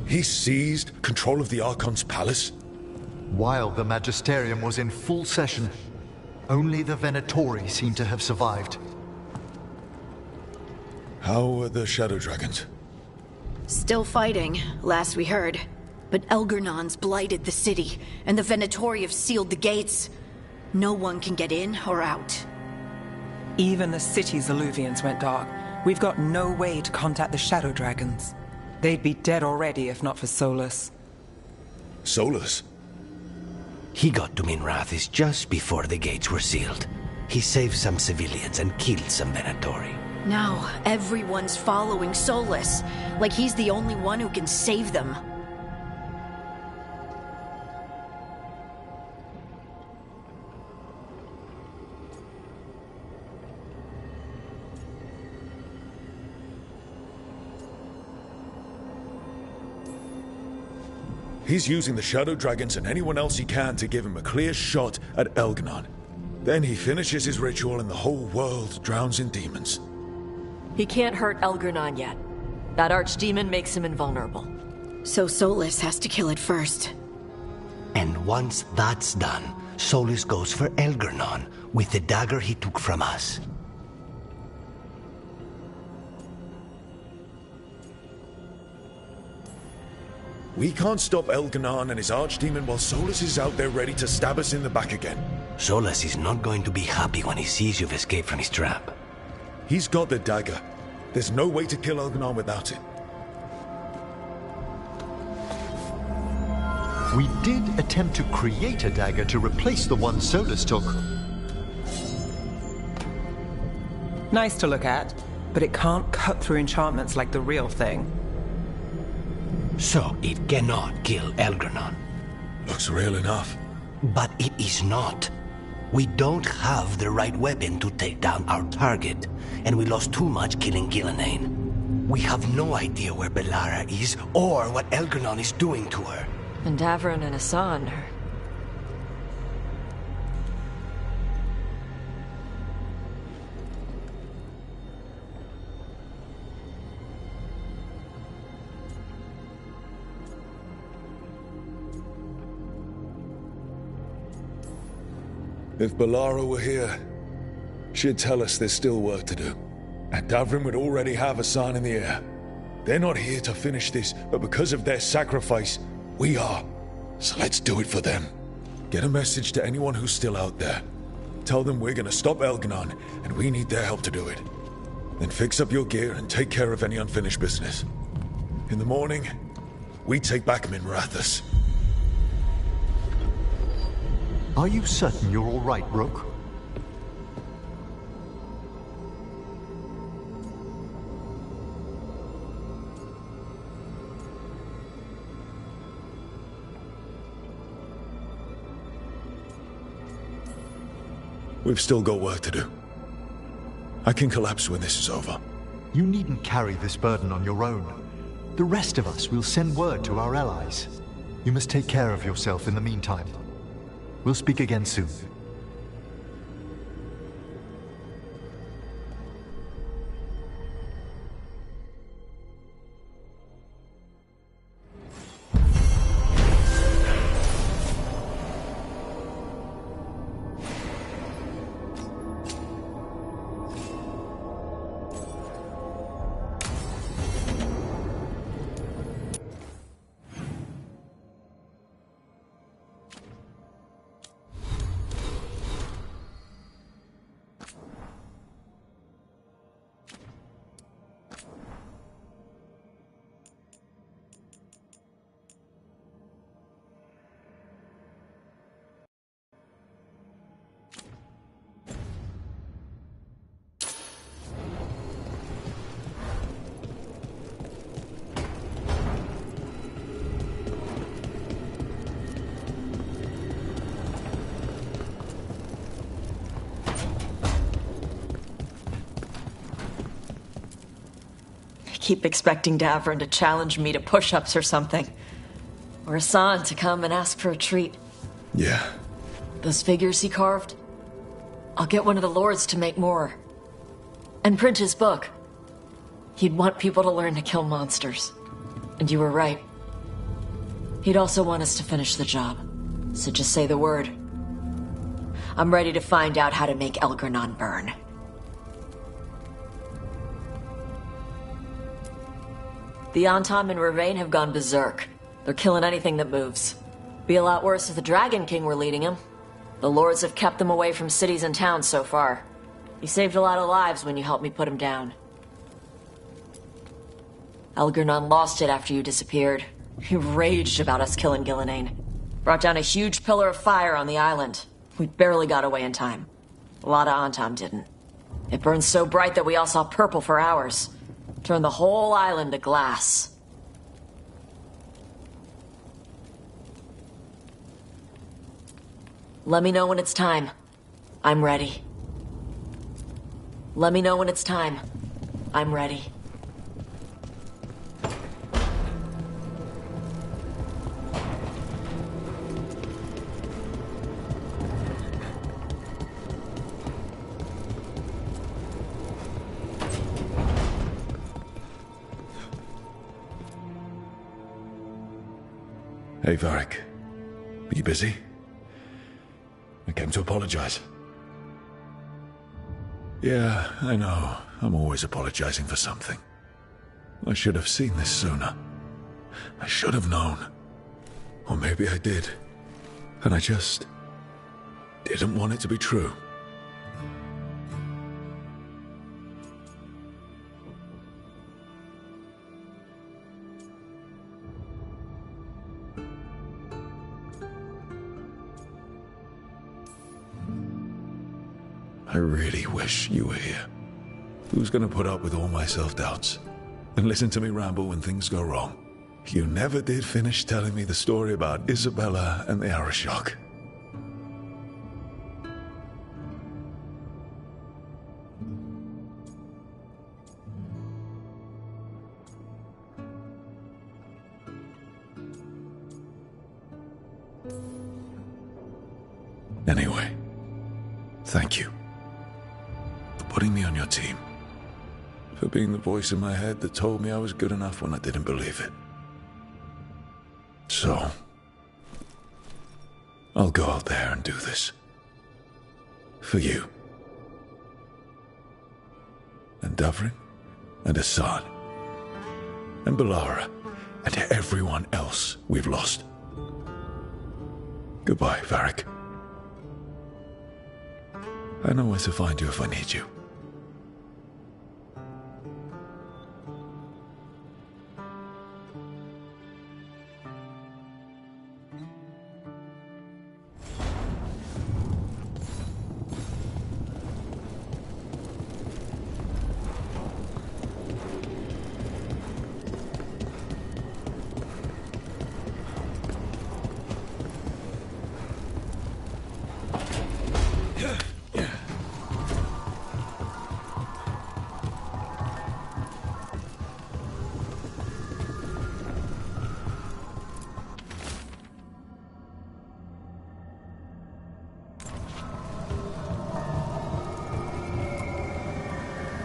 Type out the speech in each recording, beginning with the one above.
He seized control of the Archon's palace? While the Magisterium was in full session, only the Venatori seem to have survived. How are the Shadow Dragons? Still fighting, last we heard. But Elgernon's blighted the city, and the Venatori have sealed the gates. No one can get in or out. Even the city's Illuvians went dark. We've got no way to contact the Shadow Dragons. They'd be dead already if not for Solus. Solus? He got to Minrathis just before the gates were sealed. He saved some civilians and killed some Venatori. Now, everyone's following Solus, like he's the only one who can save them. He's using the Shadow Dragons and anyone else he can to give him a clear shot at Elgernon. Then he finishes his ritual and the whole world drowns in demons. He can't hurt Elgernon yet. That archdemon makes him invulnerable. So Solus has to kill it first. And once that's done, Solus goes for Elgernon with the dagger he took from us. We can't stop Elgernon and his archdemon while Solus is out there ready to stab us in the back again. Solus is not going to be happy when he sees you've escaped from his trap. He's got the dagger. There's no way to kill Elgernon without it. We did attempt to create a dagger to replace the one Solus took. Nice to look at, but it can't cut through enchantments like the real thing. So it cannot kill Elgernon. Looks real enough. But it is not. We don't have the right weapon to take down our target, and we lost too much killing Gillenane. We have no idea where Bellara is, or what Elgernon is doing to her. And Davron and Hassan are... If Bellara were here, she'd tell us there's still work to do. And Davrin would already have a sign in the air. They're not here to finish this, but because of their sacrifice, we are. So let's do it for them. Get a message to anyone who's still out there. Tell them we're gonna stop Elgernon, and we need their help to do it. Then fix up your gear and take care of any unfinished business. In the morning, we take back Minrathis. Are you certain you're all right, Rook? We've still got work to do. I can collapse when this is over. You needn't carry this burden on your own. The rest of us will send word to our allies. You must take care of yourself in the meantime. We'll speak again soon. Keep expecting Davron to challenge me to push-ups or something. Or Hassan to come and ask for a treat. Yeah. Those figures he carved? I'll get one of the lords to make more. And print his book. He'd want people to learn to kill monsters. And you were right. He'd also want us to finish the job. So just say the word. I'm ready to find out how to make Elgernon burn. The Antam and Ravain have gone berserk. They're killing anything that moves. Be a lot worse if the Dragon King were leading them. The Lords have kept them away from cities and towns so far. You saved a lot of lives when you helped me put him down. Elgernon lost it after you disappeared. He raged about us killing Gillenane. Brought down a huge pillar of fire on the island. We barely got away in time. A lot of Antam didn't. It burned so bright that we all saw purple for hours. Turned the whole island to glass. Let me know when it's time. I'm ready. Let me know when it's time. I'm ready. Hey, Varric. Are you busy? I came to apologize. Yeah, I know. I'm always apologizing for something. I should have seen this sooner. I should have known. Or maybe I did. And I just didn't want it to be true. I really wish you were here. Who's gonna put up with all my self-doubts? And listen to me ramble when things go wrong? You never did finish telling me the story about Isabella and the Arashock. Anyway, thank you. Putting me on your team. For being the voice in my head that told me I was good enough when I didn't believe it. So, I'll go out there and do this. For you. And Davrin. And Hassan. And Bellara. And everyone else we've lost. Goodbye, Varric. I know where to find you if I need you.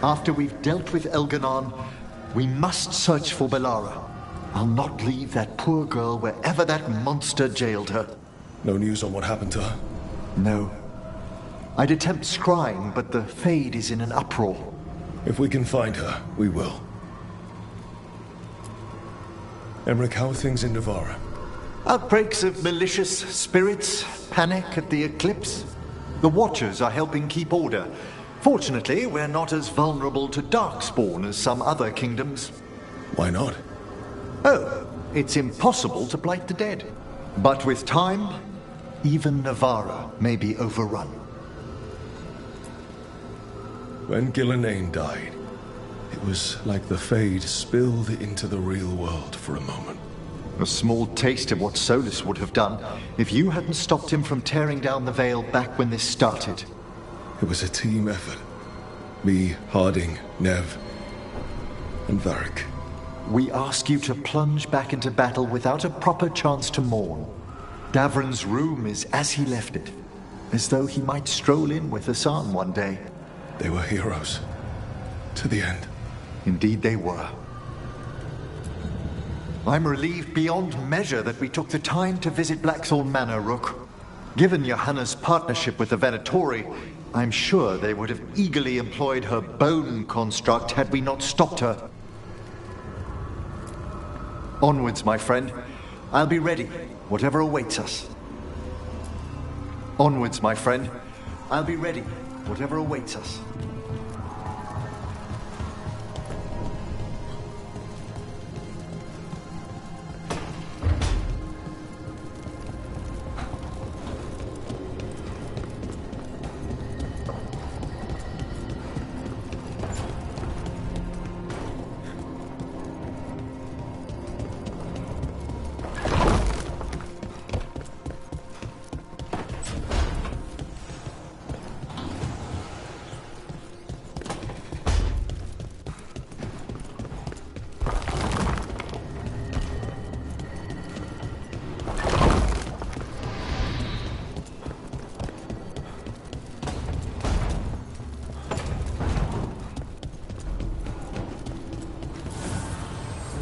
After we've dealt with Elgernon, we must search for Bellara. I'll not leave that poor girl wherever that monster jailed her. No news on what happened to her? No. I'd attempt scrying, but the Fade is in an uproar. If we can find her, we will. Emmerich, how are things in Navarra? Outbreaks of malicious spirits, panic at the eclipse. The Watchers are helping keep order. Fortunately, we're not as vulnerable to Darkspawn as some other kingdoms. Why not? Oh, it's impossible to blight the dead. But with time, even Navarra may be overrun. When Gillenane died, it was like the Fade spilled into the real world for a moment. A small taste of what Solus would have done if you hadn't stopped him from tearing down the Veil back when this started. It was a team effort. Me, Harding, Nev, and Varric. We ask you to plunge back into battle without a proper chance to mourn. Davrin's room is as he left it, as though he might stroll in with Hassan one day. They were heroes. To the end. Indeed they were. I'm relieved beyond measure that we took the time to visit Blackthorn Manor, Rook. Given Johanna's partnership with the Venatori, I'm sure they would have eagerly employed her bone construct had we not stopped her. Onwards, my friend. I'll be ready, whatever awaits us. Onwards, my friend. I'll be ready, whatever awaits us.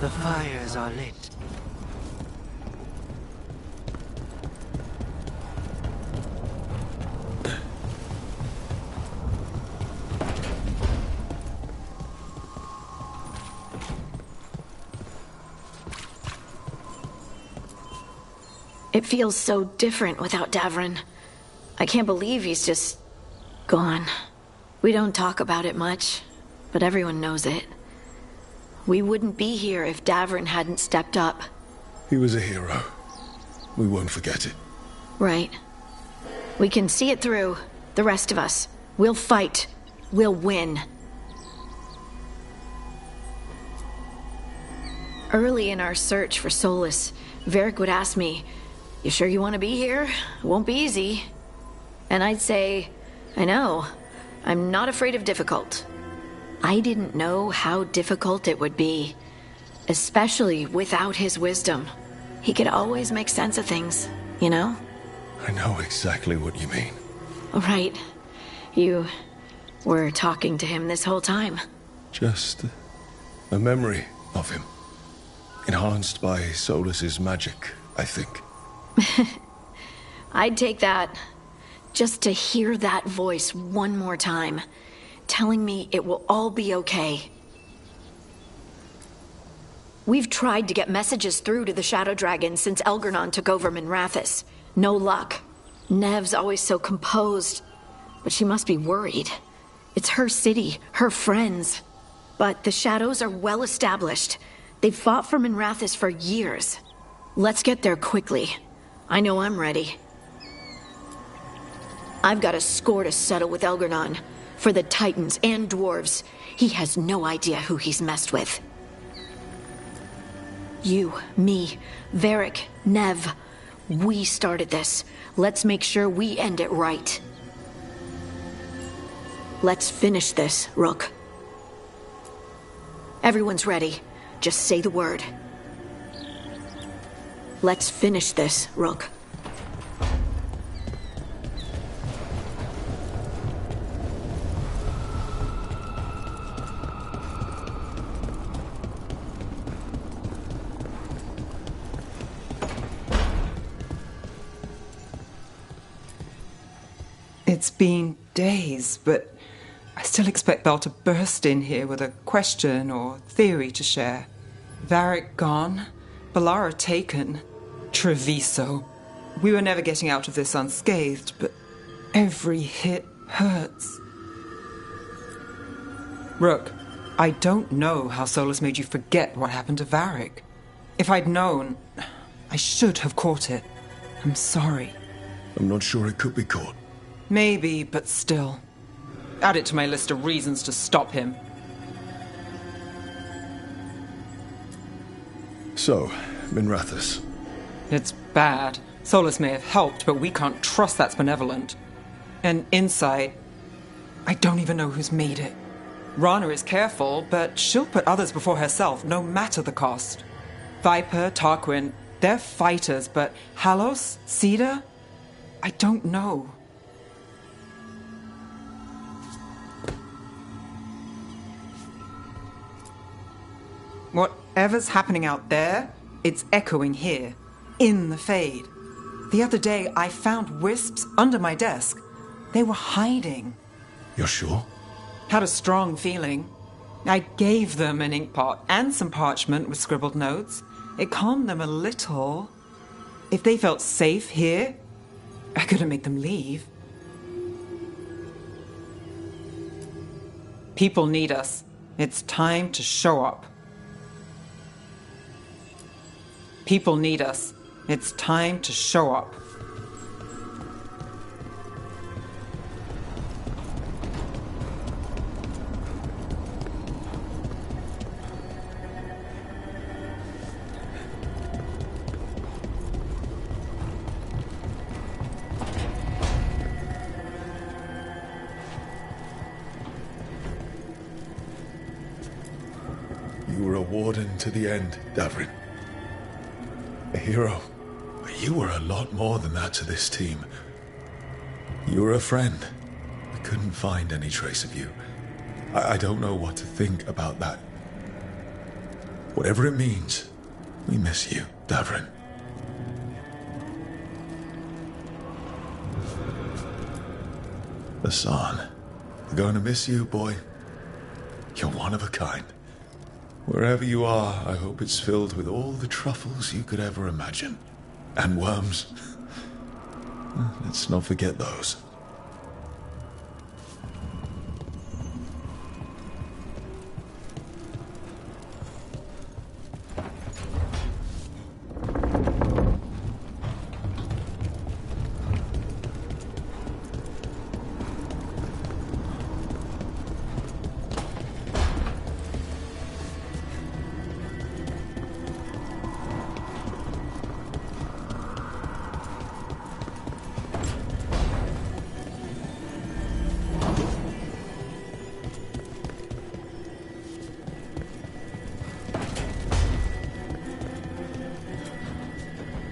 The fires are lit. It feels so different without Davrin. I can't believe he's just gone. We don't talk about it much, but everyone knows it. We wouldn't be here if Davrin hadn't stepped up. He was a hero. We won't forget it. Right. We can see it through. The rest of us. We'll fight. We'll win. Early in our search for Solus, Varric would ask me, "You sure you want to be here? It won't be easy." And I'd say, "I know. I'm not afraid of difficult." I didn't know how difficult it would be, especially without his wisdom. He could always make sense of things, you know? I know exactly what you mean. Right. You were talking to him this whole time. Just a memory of him. Enhanced by Solus's magic, I think. I'd take that. Just to hear that voice one more time, telling me it will all be okay. We've tried to get messages through to the Shadow Dragon since Elgernon took over Minrathous. No luck. Nev's always so composed, but she must be worried. It's her city, her friends. But the Shadows are well established. They've fought for Minrathous for years. Let's get there quickly. I know I'm ready. I've got a score to settle with Elgernon. For the Titans and Dwarves. He has no idea who he's messed with. You, me, Varric, Nev. We started this. Let's make sure we end it right. Let's finish this, Rook. Everyone's ready. Just say the word. Let's finish this, Rook. It's been days, but I still expect Belle to burst in here with a question or theory to share. Varric gone, Bellara taken, Treviso. We were never getting out of this unscathed, but every hit hurts. Rook, I don't know how Solus made you forget what happened to Varric. If I'd known, I should have caught it. I'm sorry. I'm not sure it could be caught. Maybe, but still. Add it to my list of reasons to stop him. So, Minrathous. It's bad. Solus may have helped, but we can't trust that's benevolent. And inside, I don't even know who's made it. Rana is careful, but she'll put others before herself, no matter the cost. Viper, Tarquin, they're fighters, but Halos, Cedar? I don't know. Whatever's happening out there, It's echoing here, in the Fade. The other day, I found wisps under my desk. They were hiding. You're sure? Had a strong feeling. I gave them an inkpot and some parchment with scribbled notes. It calmed them a little. If they felt safe here, I couldn't make them leave. People need us. It's time to show up. People need us. It's time to show up. You were a warden to the end, Davrin. A hero. But you were a lot more than that to this team. You were a friend. We couldn't find any trace of you. I don't know what to think about that. Whatever it means, we miss you, Davrin. Hassan, we're going to miss you, boy. You're one of a kind. Wherever you are, I hope it's filled with all the truffles you could ever imagine. And worms. Let's not forget those.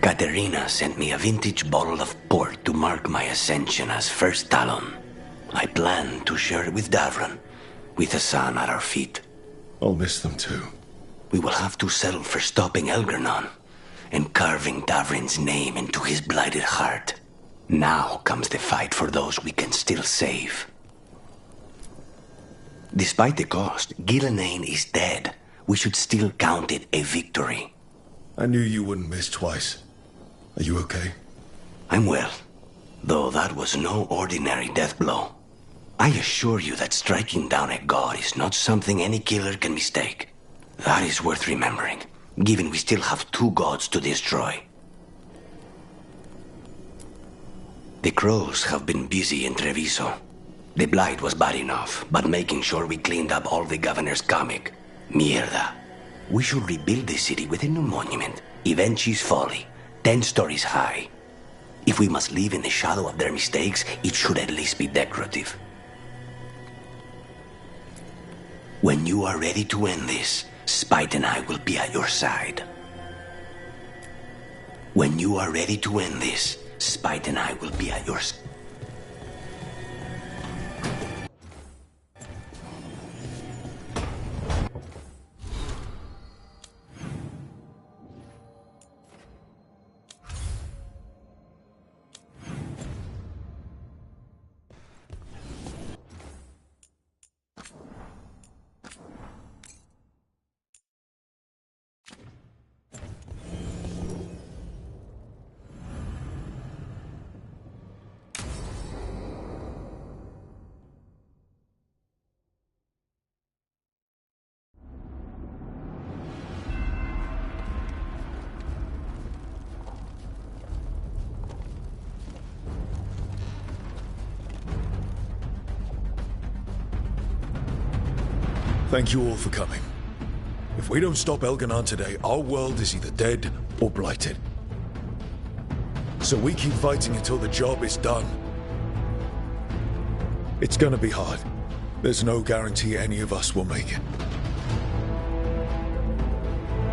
Katerina sent me a vintage bottle of port to mark my ascension as First Talon. I plan to share it with Davrin, with Hassan at our feet. I'll miss them too. We will have to settle for stopping Algernon and carving Davrin's name into his blighted heart. Now comes the fight for those we can still save. Despite the cost, Gillenane is dead. We should still count it a victory. I knew you wouldn't miss twice. Are you okay? I'm well, though that was no ordinary death blow. I assure you that striking down a god is not something any killer can mistake. That is worth remembering, given we still have 2 gods to destroy. The crows have been busy in Treviso. The blight was bad enough, but making sure we cleaned up all the governor's comic. Mierda. We should rebuild the city with a new monument, Evenchi's Folly, 10 stories high. If we must live in the shadow of their mistakes, it should at least be decorative. When you are ready to end this, Spite and I will be at your side. When you are ready to end this, Spite and I will be at your side. Thank you all for coming. If we don't stop Elganon today, our world is either dead or blighted. So we keep fighting until the job is done. It's gonna be hard. There's no guarantee any of us will make it.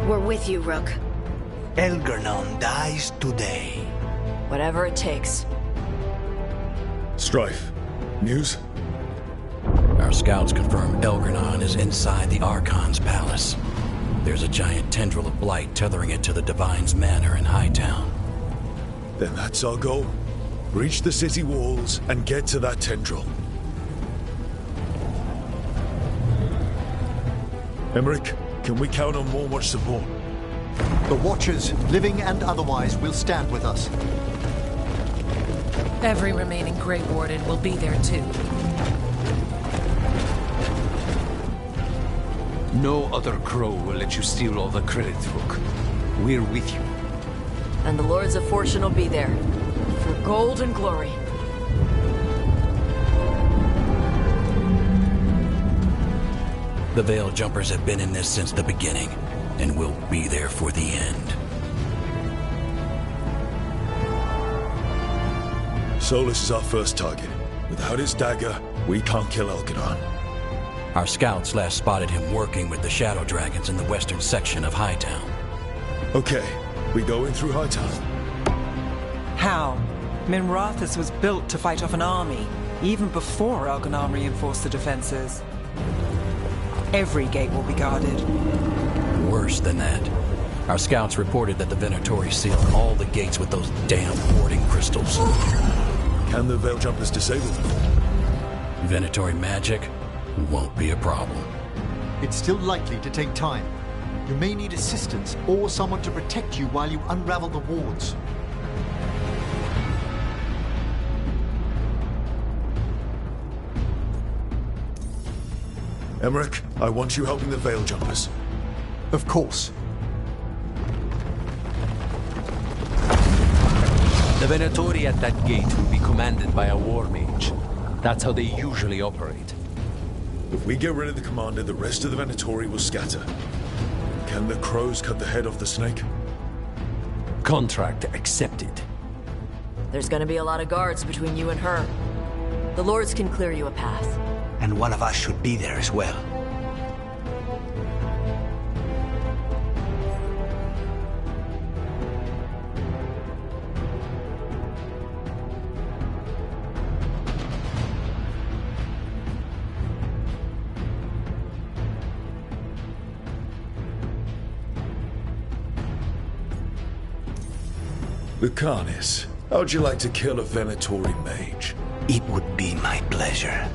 We're with you, Rook. Elgernon dies today. Whatever it takes. Strife, news? Our scouts confirm Elgernon is inside the Archon's palace. There's a giant tendril of blight tethering it to the Divine's manor in Hightown. Then that's our goal. Breach the city walls and get to that tendril. Emmerich, can we count on more watch support? The Watchers, living and otherwise, will stand with us. Every remaining Grey Warden will be there too. No other crow will let you steal all the credit, Rook. We're with you. And the Lords of Fortune will be there. For gold and glory. The Veil Jumpers have been in this since the beginning, and will be there for the end. Solus is our first target. Without his dagger, we can't kill Elgadon. Our scouts last spotted him working with the Shadow Dragons in the western section of Hightown. Okay, we go in through Hightown. How? Minrathous was built to fight off an army, even before Elgadon reinforced the defenses. Every gate will be guarded. Worse than that. Our scouts reported that the Venatori sealed all the gates with those damn warding crystals. Can the Veil Jumpers disable them? Venatori magic won't be a problem. It's still likely to take time. You may need assistance or someone to protect you while you unravel the wards. Emmerich, I want you helping the Veil Jumpers. Of course. The Venatori at that gate will be commanded by a war mage. That's how they usually operate. If we get rid of the commander, the rest of the Venatori will scatter. Can the crows cut the head off the snake? Contract accepted. There's gonna be a lot of guards between you and her. The Lords can clear you a path. And one of us should be there as well. Lucanus, how'd you like to kill a Venatori mage? It would be my pleasure.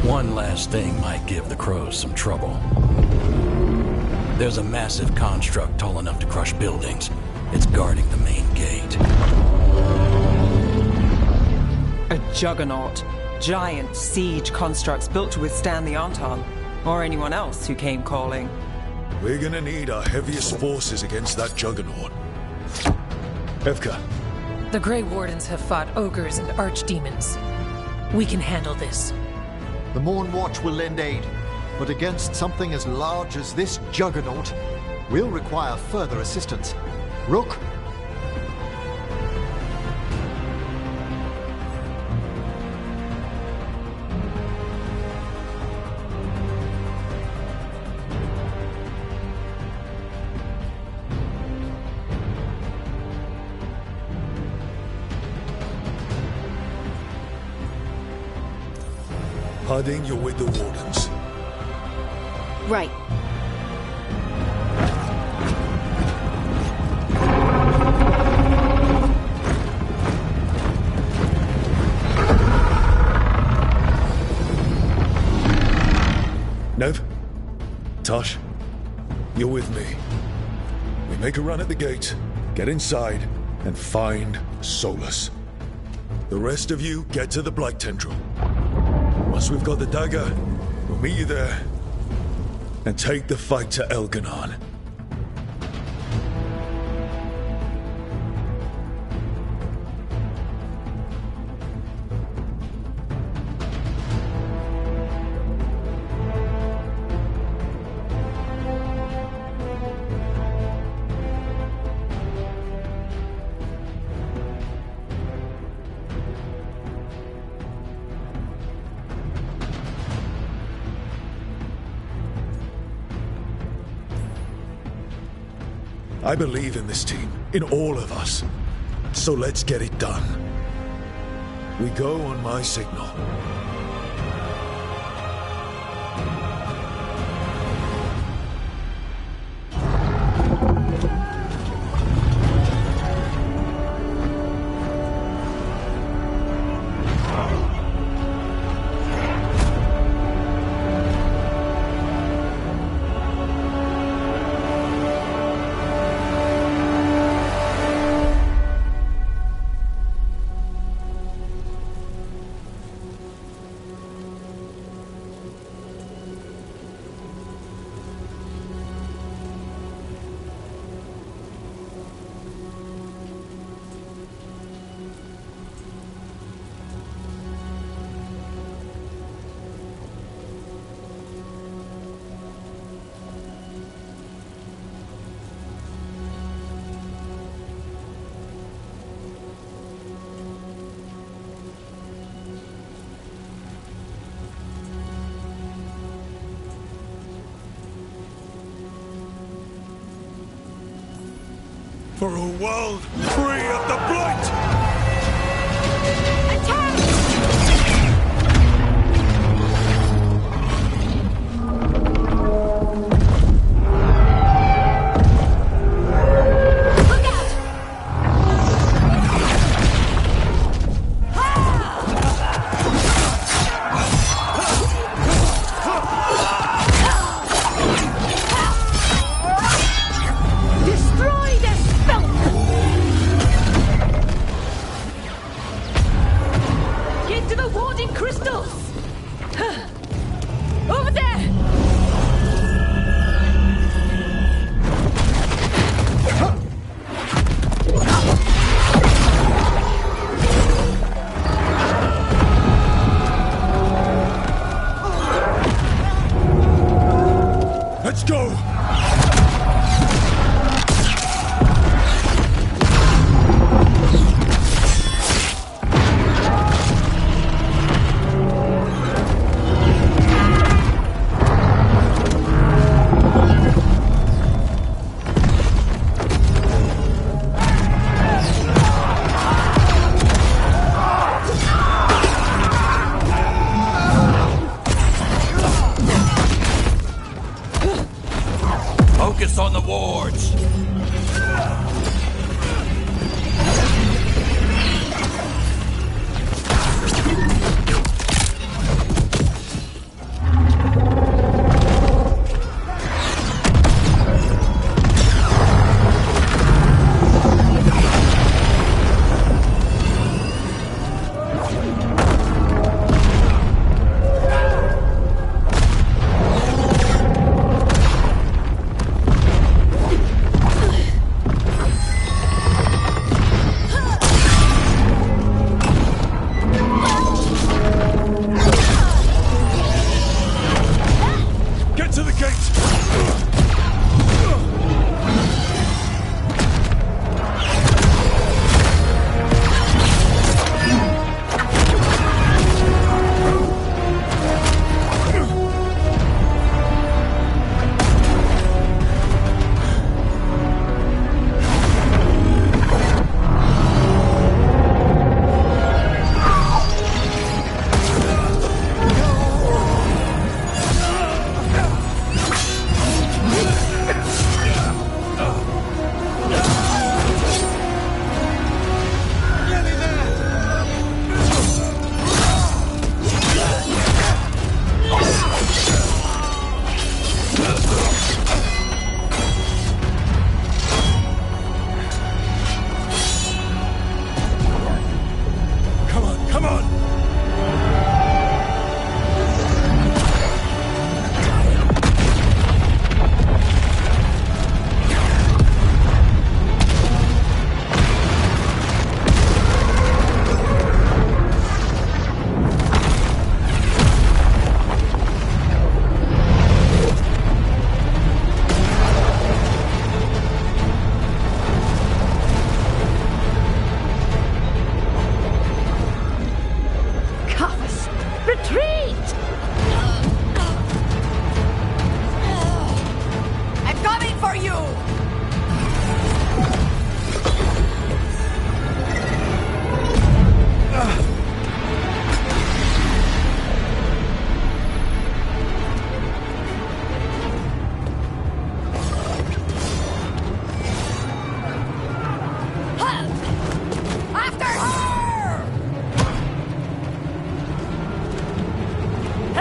One last thing might give the crows some trouble. There's a massive construct tall enough to crush buildings. It's guarding the main gate. A juggernaut. Giant siege constructs built to withstand the Anton, or anyone else who came calling. We're gonna need our heaviest forces against that juggernaut. Evka. The Grey Wardens have fought ogres and archdemons. We can handle this. The Morn Watch will lend aid, but against something as large as this juggernaut, we'll require further assistance. Rook? Harding, you're with the Wardens. Right. Nev? Tosh? You're with me. We make a run at the gate, get inside, and find Solus. The rest of you get to the Blight Tendril. Once we've got the dagger, we'll meet you there and take the fight to Elgadon. I believe in this team, in all of us. So let's get it done. We go on my signal. For a world free of the Blight! Let's go! Focus on the wards!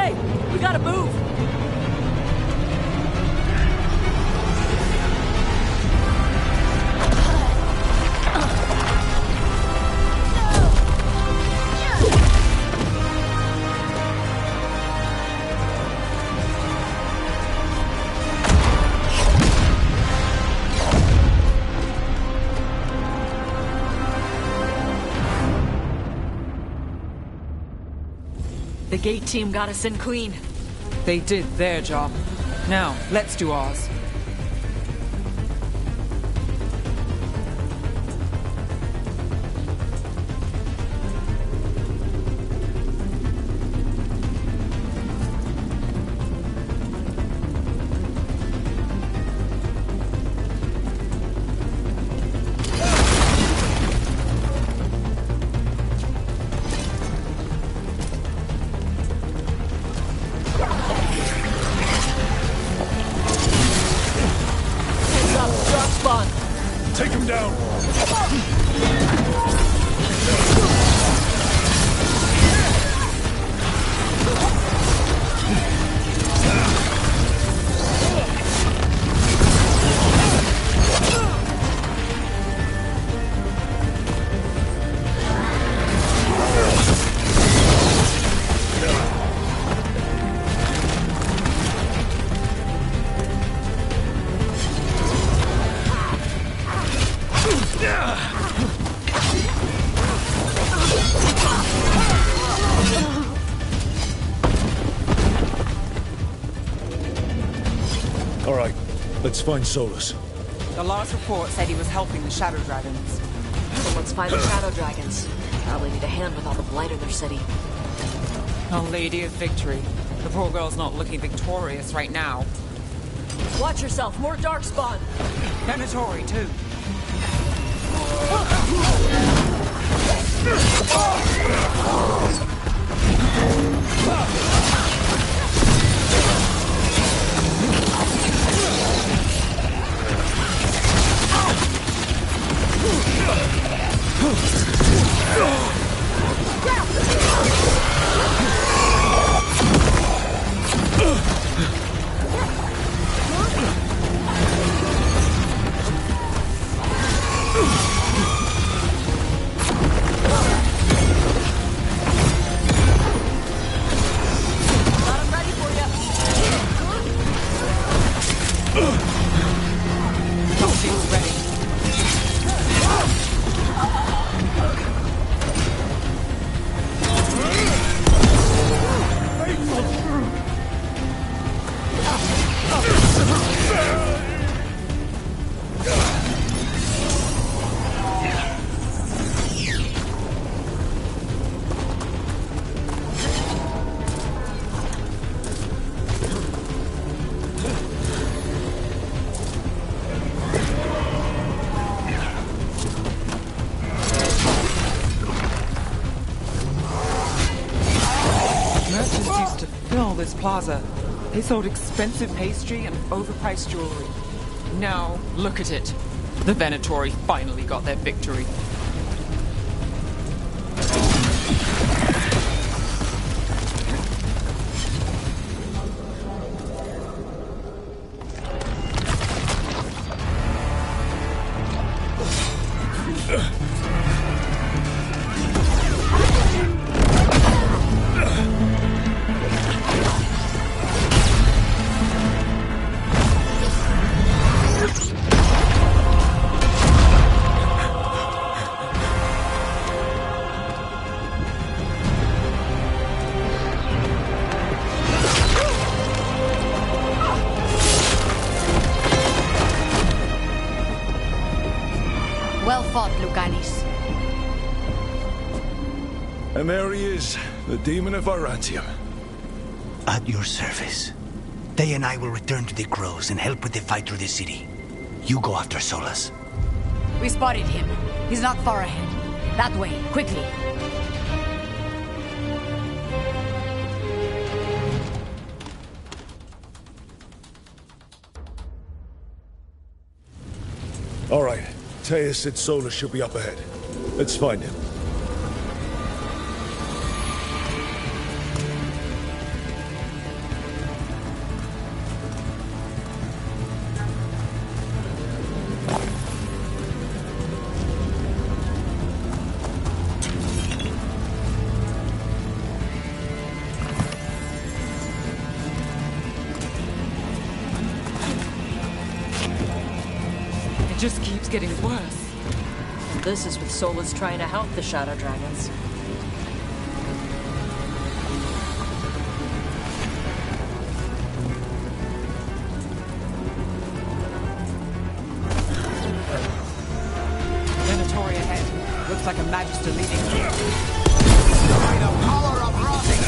Okay, we gotta move. The gate team got us in clean. They did their job. Now, let's do ours. Take him down! All right, let's find Solus. The last report said he was helping the Shadow Dragons. So let's find the Shadow Dragons. Probably need a hand with all the blight in their city. Our Lady of Victory. The poor girl's not looking victorious right now. Watch yourself, more Darkspawn! Venatori, too. This plaza. They sold expensive pastry and overpriced jewelry. Now, look at it. The Venatori finally got their victory. Well fought, Lucanis. And there he is, the demon of Irantium. At your service. They and I will return to the Crows and help with the fight through the city. You go after Solus. We spotted him. He's not far ahead. That way, quickly. All right, Teus said Solus should be up ahead. Let's find him. just keeps getting worse. This is with Solus trying to help the Shadow Dragons. Venatori ahead. Looks like a Magister leading. By the power of Rotting!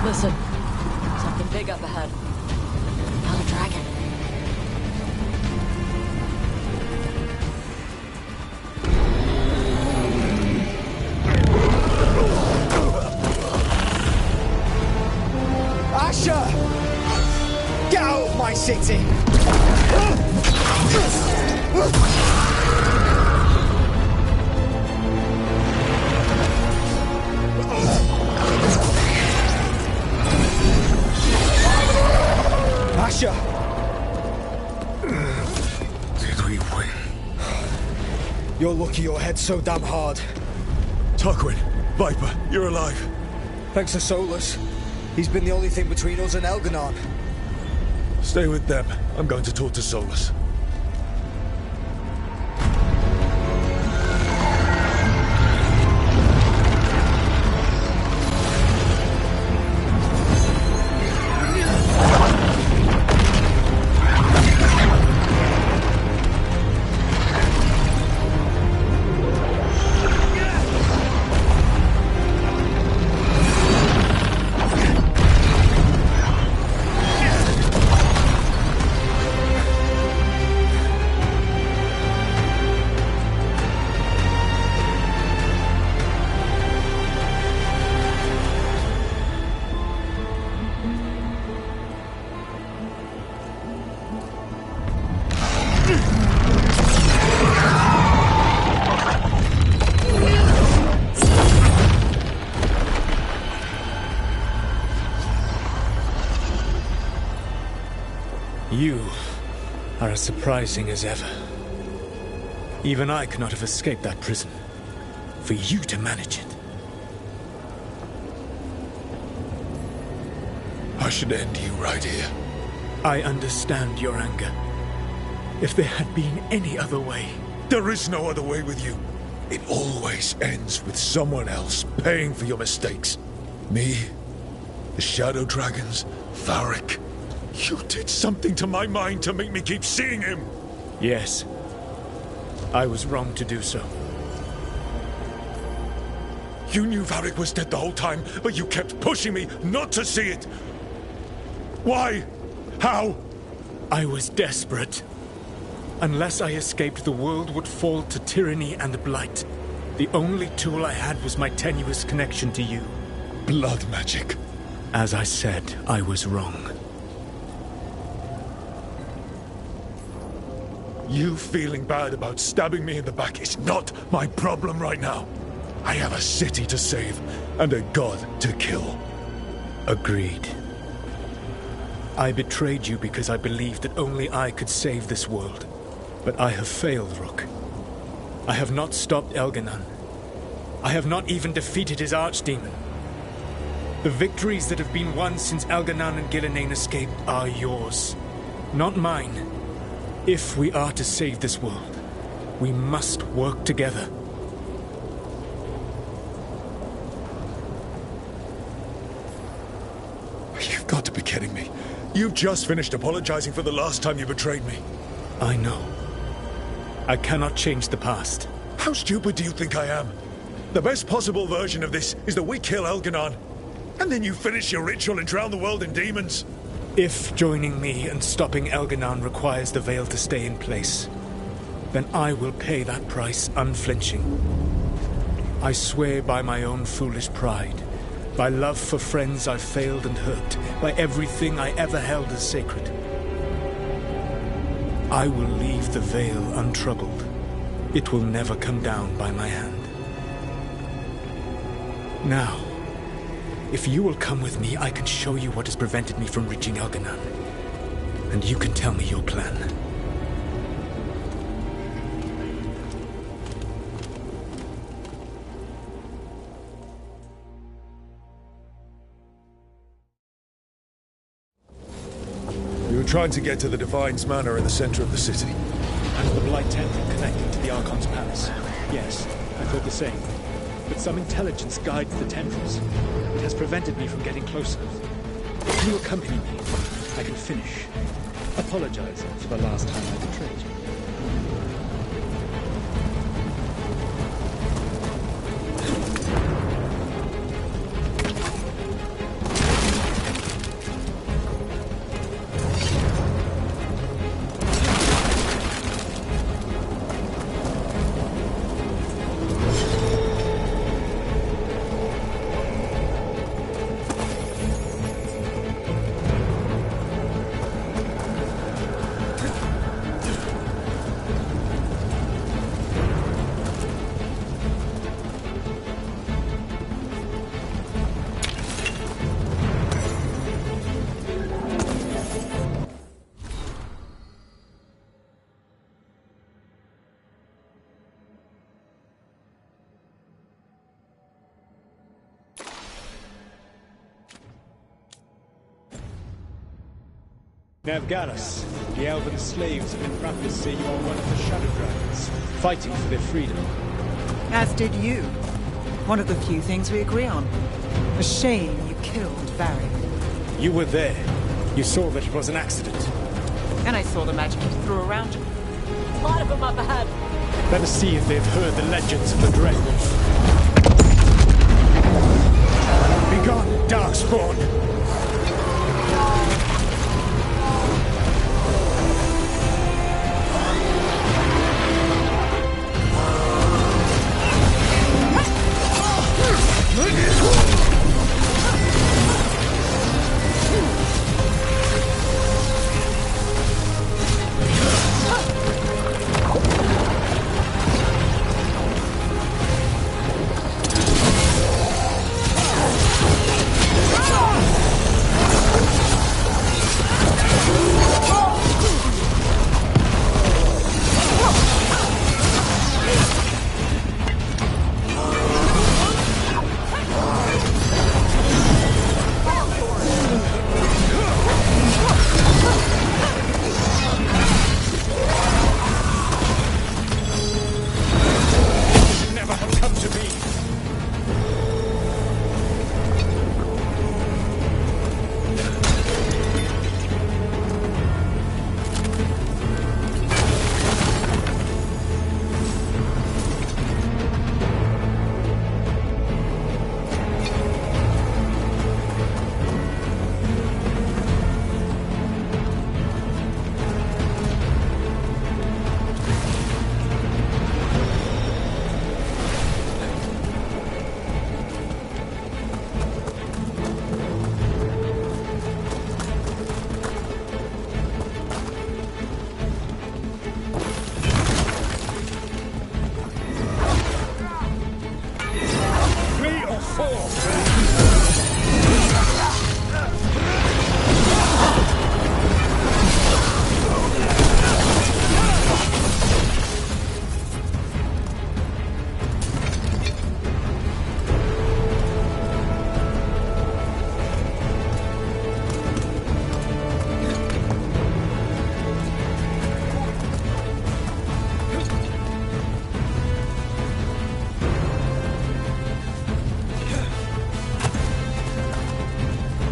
Listen, something big up ahead. Another dragon. Asher! Get out of my city! Asher! Did we win? You're lucky your head's so damn hard. Tarquin, Viper, you're alive. Thanks to Solus. He's been the only thing between us and Elganon. Stay with them. I'm going to talk to Solus. You are as surprising as ever. Even I could not have escaped that prison. For you to manage it. I should end you right here. I understand your anger. If there had been any other way... There is no other way with you. It always ends with someone else paying for your mistakes. Me, the Shadow Dragons, Varric. You did something to my mind to make me keep seeing him. Yes. I was wrong to do so. You knew Varric was dead the whole time, but you kept pushing me not to see it. Why? How? I was desperate. Unless I escaped, the world would fall to tyranny and blight. The only tool I had was my tenuous connection to you. Blood magic. As I said, I was wrong. You feeling bad about stabbing me in the back is not my problem right now. I have a city to save and a god to kill. Agreed. I betrayed you because I believed that only I could save this world. But I have failed, Rook. I have not stopped Elganon. I have not even defeated his archdemon. The victories that have been won since Elganon and Gillenane escaped are yours, not mine. If we are to save this world, we must work together. You've got to be kidding me. You've just finished apologizing for the last time you betrayed me. I know. I cannot change the past. How stupid do you think I am? The best possible version of this is that we kill Elganon, and then you finish your ritual and drown the world in demons. If joining me and stopping Elganon requires the veil to stay in place, then I will pay that price unflinching. I swear by my own foolish pride By love for friends I've failed and hurt, by everything I ever held as sacred. I will leave the veil untroubled. It will never come down by my hand. Now, if you will come with me, I can show you what has prevented me from reaching Elganon. And you can tell me your plan. We were trying to get to the Divine's Manor in the center of the city. And the Blight Temple connecting to the Archon's palace. Yes, I thought the same. But some intelligence guides the tendrils. It has prevented me from getting closer. If you accompany me, I can finish. Apologizing for the last time I betrayed you. Nevgaras, the elven slaves of Imprapis say you are one of the Shadow Dragons, fighting for their freedom. As did you. One of the few things we agree on. A shame you killed Barry. You were there. You saw that it was an accident. And I saw the magic you threw around him. A lot of them up ahead. Let us see if they've heard the legends of the Dreadwolf. Begone, Darkspawn!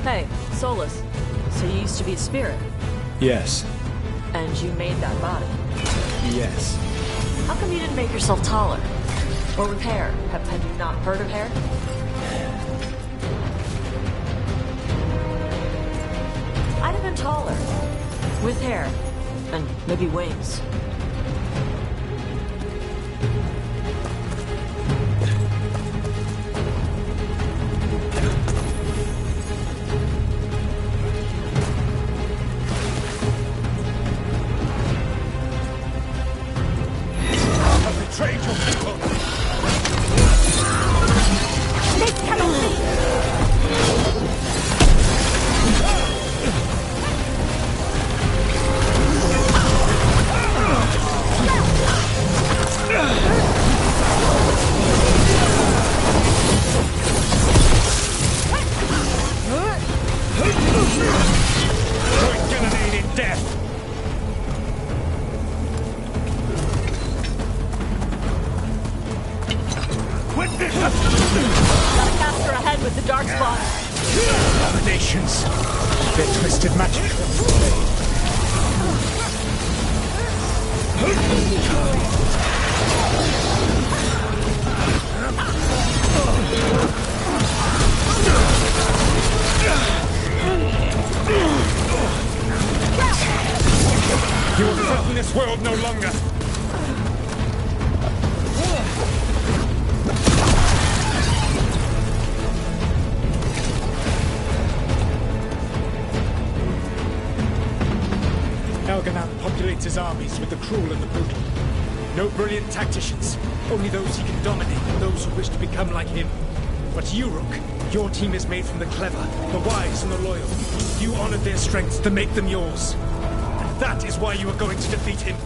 Hey, Solus. So you used to be a spirit? Yes. And you made that body? Yes. How come you didn't make yourself taller? Or with hair? Have you not heard of hair? I'd have been taller. With hair. And maybe wings. Gotta caster ahead with the dark spot. Abominations. Their twisted magic. You will threaten this world no longer. Elganan populates his armies with the cruel and the brutal. No brilliant tacticians, only those he can dominate and those who wish to become like him. But you, Rook, your team is made from the clever, the wise, and the loyal. You honored their strengths to make them yours. And that is why you are going to defeat him.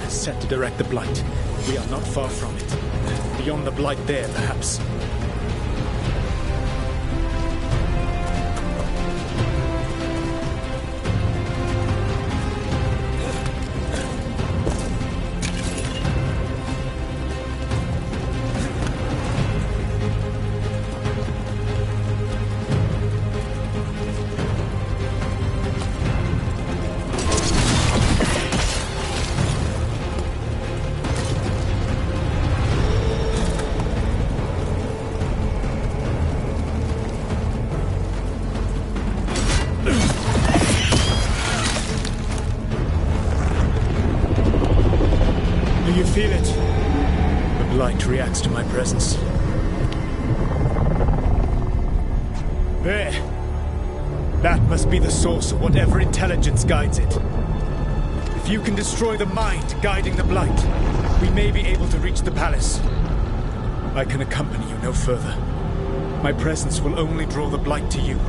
Set to direct the Blight. We are not far from it. Beyond the Blight there, perhaps. Feel it. The Blight reacts to my presence. There. That must be the source of whatever intelligence guides it. If you can destroy the mind guiding the Blight, we may be able to reach the palace. I can accompany you no further. My presence will only draw the Blight to you.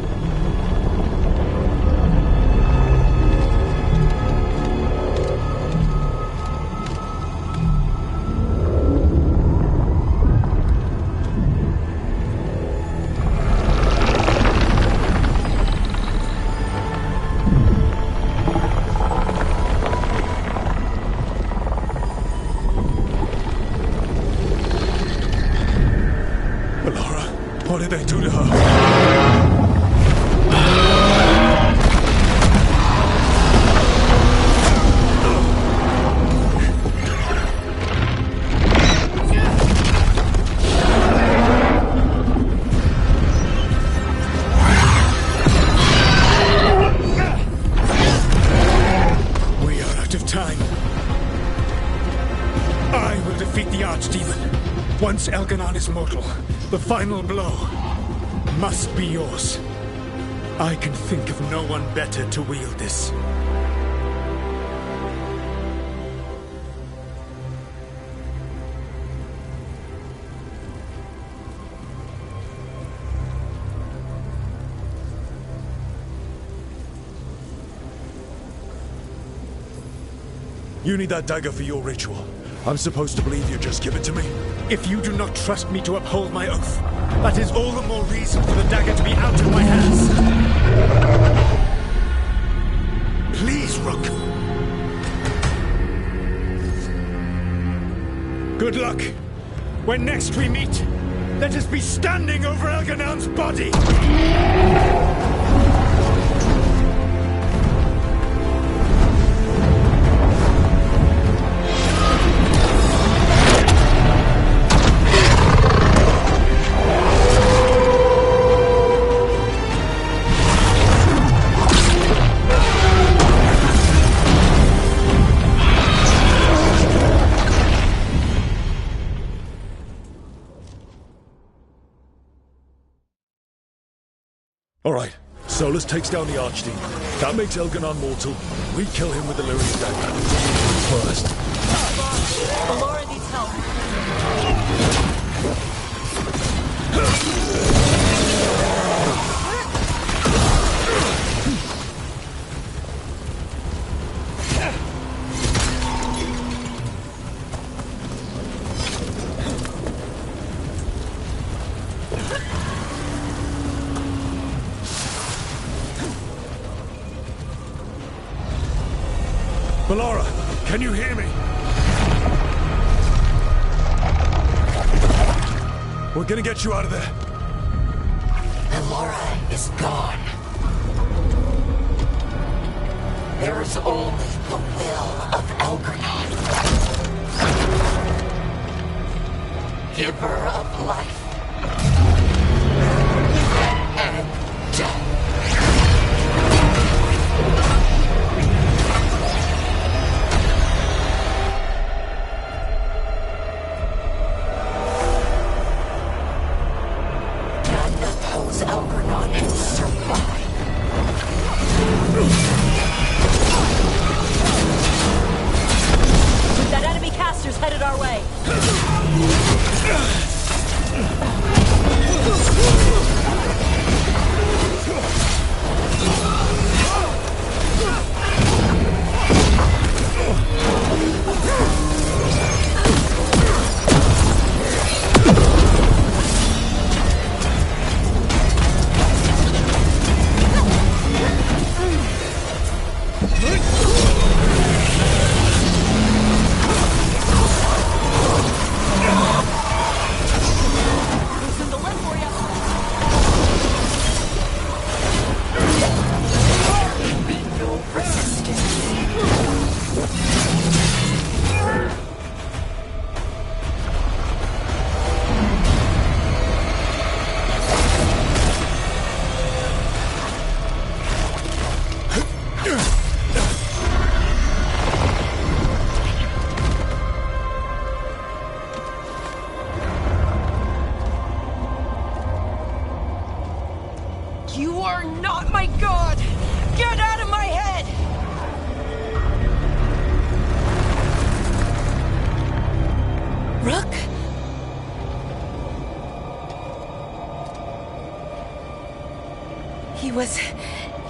What did they do to her? We are out of time. I will defeat the Archdemon. Once Elganan is mortal, the final blow must be yours. I can think of no one better to wield this. You need that dagger for your ritual. I'm supposed to believe you just give it to me? If you do not trust me to uphold my oath, that is all the more reason for the dagger to be out of my hands. Please, Rook. Good luck. When next we meet, let us be standing over Elganan's body. Alright, Solus takes down the Archdemon. That makes Elganon mortal. We kill him with the Lyrian dagger. First. Laura needs help. Bellara, can you hear me? We're gonna get you out of there. Bellara is gone. There is only the will of Elgranon. Giver of life and death. Headed our way.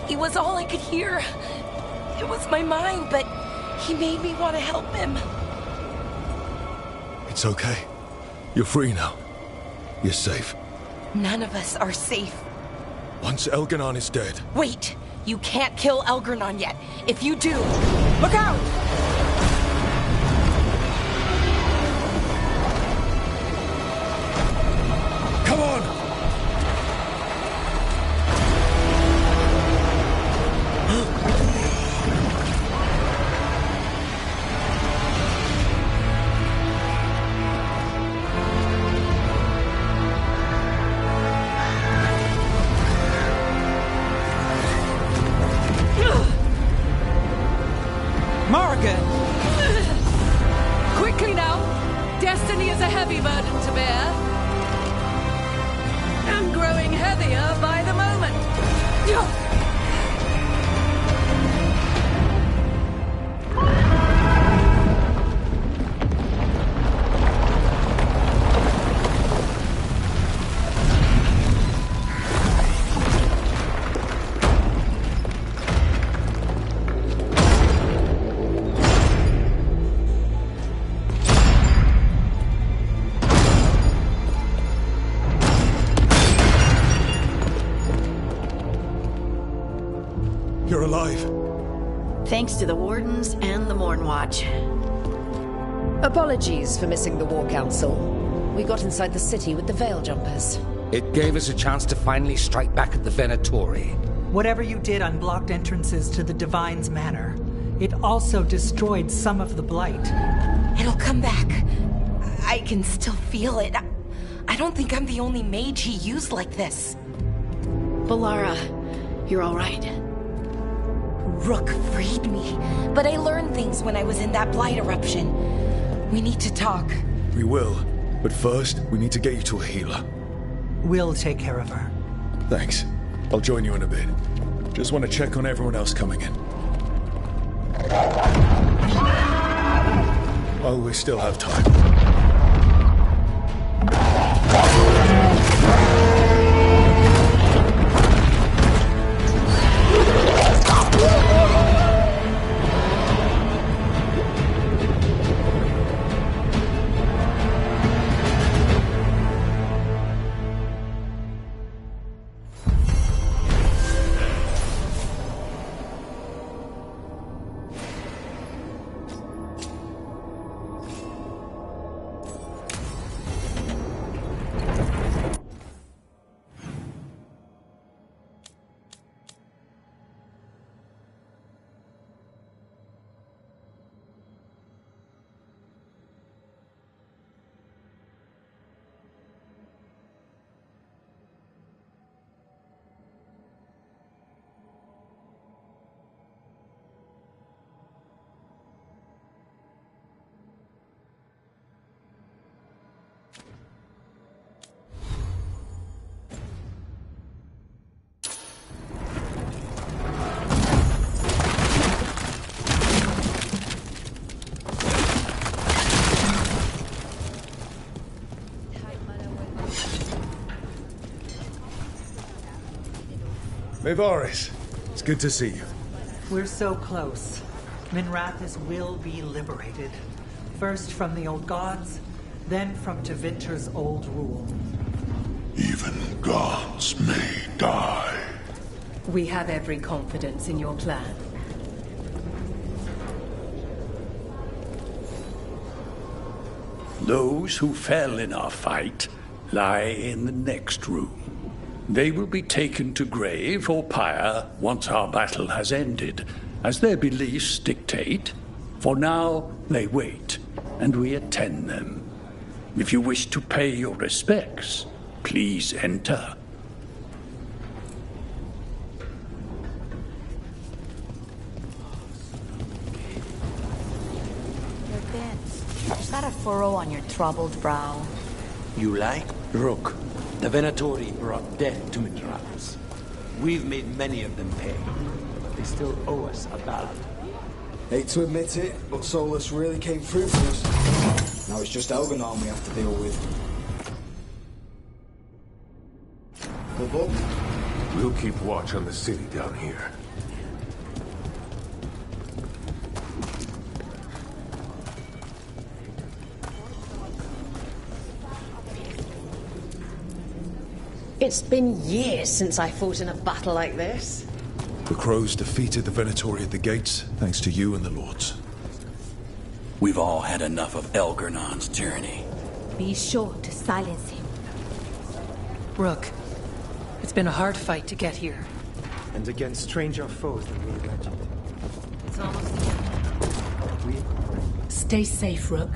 He was all I could hear. It was my mind, but he made me want to help him. It's okay. You're free now. You're safe. None of us are safe. Once Elganon is dead... Wait! You can't kill Elgranon yet. If you do... Look out! Come on! Quickly now! Destiny is a heavy burden to bear. And growing heavier by the moment. You're alive. Thanks to the Wardens and the Mornwatch. Apologies for missing the War Council. We got inside the city with the Veil Jumpers. It gave us a chance to finally strike back at the Venatori. Whatever you did unblocked entrances to the Divine's Manor. It also destroyed some of the Blight. It'll come back. I can still feel it. I don't think I'm the only mage he used like this. Bellara, you're all right. Rook freed me, but I learned things when I was in that Blight eruption. We need to talk. We will, but first, we need to get you to a healer. We'll take care of her. Thanks. I'll join you in a bit. Just want to check on everyone else coming in. While we still have time. Mevaris, it's good to see you. We're so close. Minrathis will be liberated. First from the old gods, then from Tevinter's old rule. Even gods may die. We have every confidence in your plan. Those who fell in our fight lie in the next room. They will be taken to grave or pyre once our battle has ended, as their beliefs dictate. For now, they wait, and we attend them. If you wish to pay your respects, please enter. Is that a furrow on your troubled brow? You like? Rook, the Venatori brought death to Minrathis. We've made many of them pay, but they still owe us a ballad. Hate to admit it, but Solus really came through for us. Now it's just Elganon we have to deal with. Good luck. We'll keep watch on the city down here. It's been years since I fought in a battle like this. The Crows defeated the Venatori at the gates, thanks to you and the Lords. We've all had enough of Elgernon's tyranny. Be sure to silence him. Rook, it's been a hard fight to get here. And against stranger foes than we imagined. It's almost the end. Stay safe, Rook.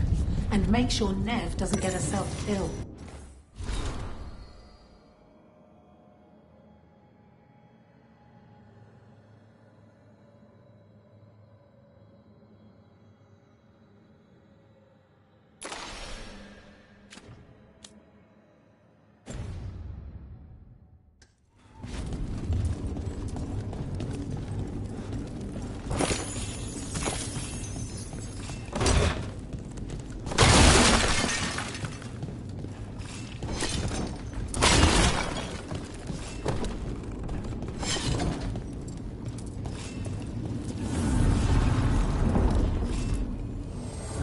And make sure Nev doesn't get herself ill.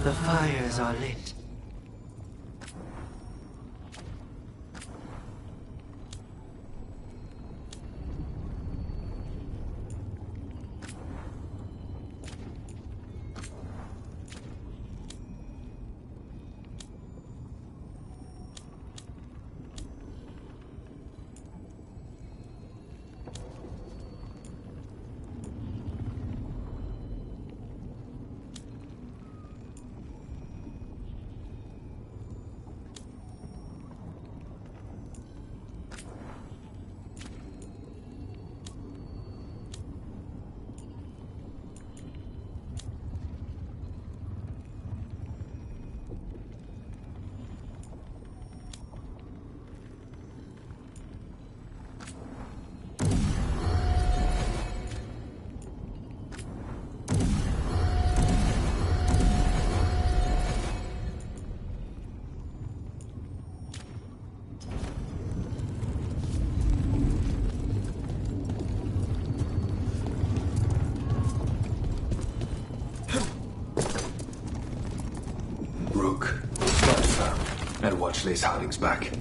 The fires are lit. Slay's hiding's back.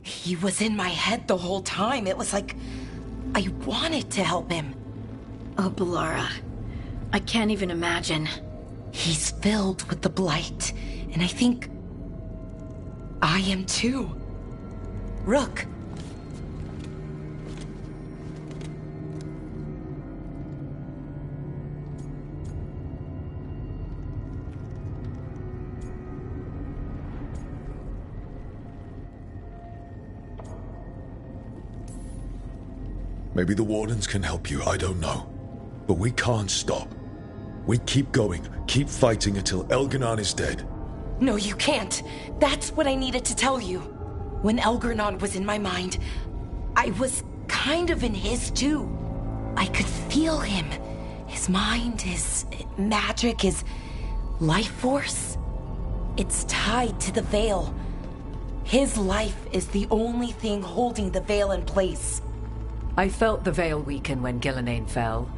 He was in my head the whole time. It was like I wanted to help him. Oh, Bellara. I can't even imagine. He's filled with the blight, and I think I am too. Rook. Maybe the Wardens can help you, I don't know. But we can't stop. We keep going, keep fighting until Elganon is dead. No, you can't. That's what I needed to tell you. When Elgarnon was in my mind, I was kind of in his too. I could feel him. His mind, his magic, his life force. It's tied to the Veil. His life is the only thing holding the Veil in place. I felt the Veil weaken when Gillenane fell.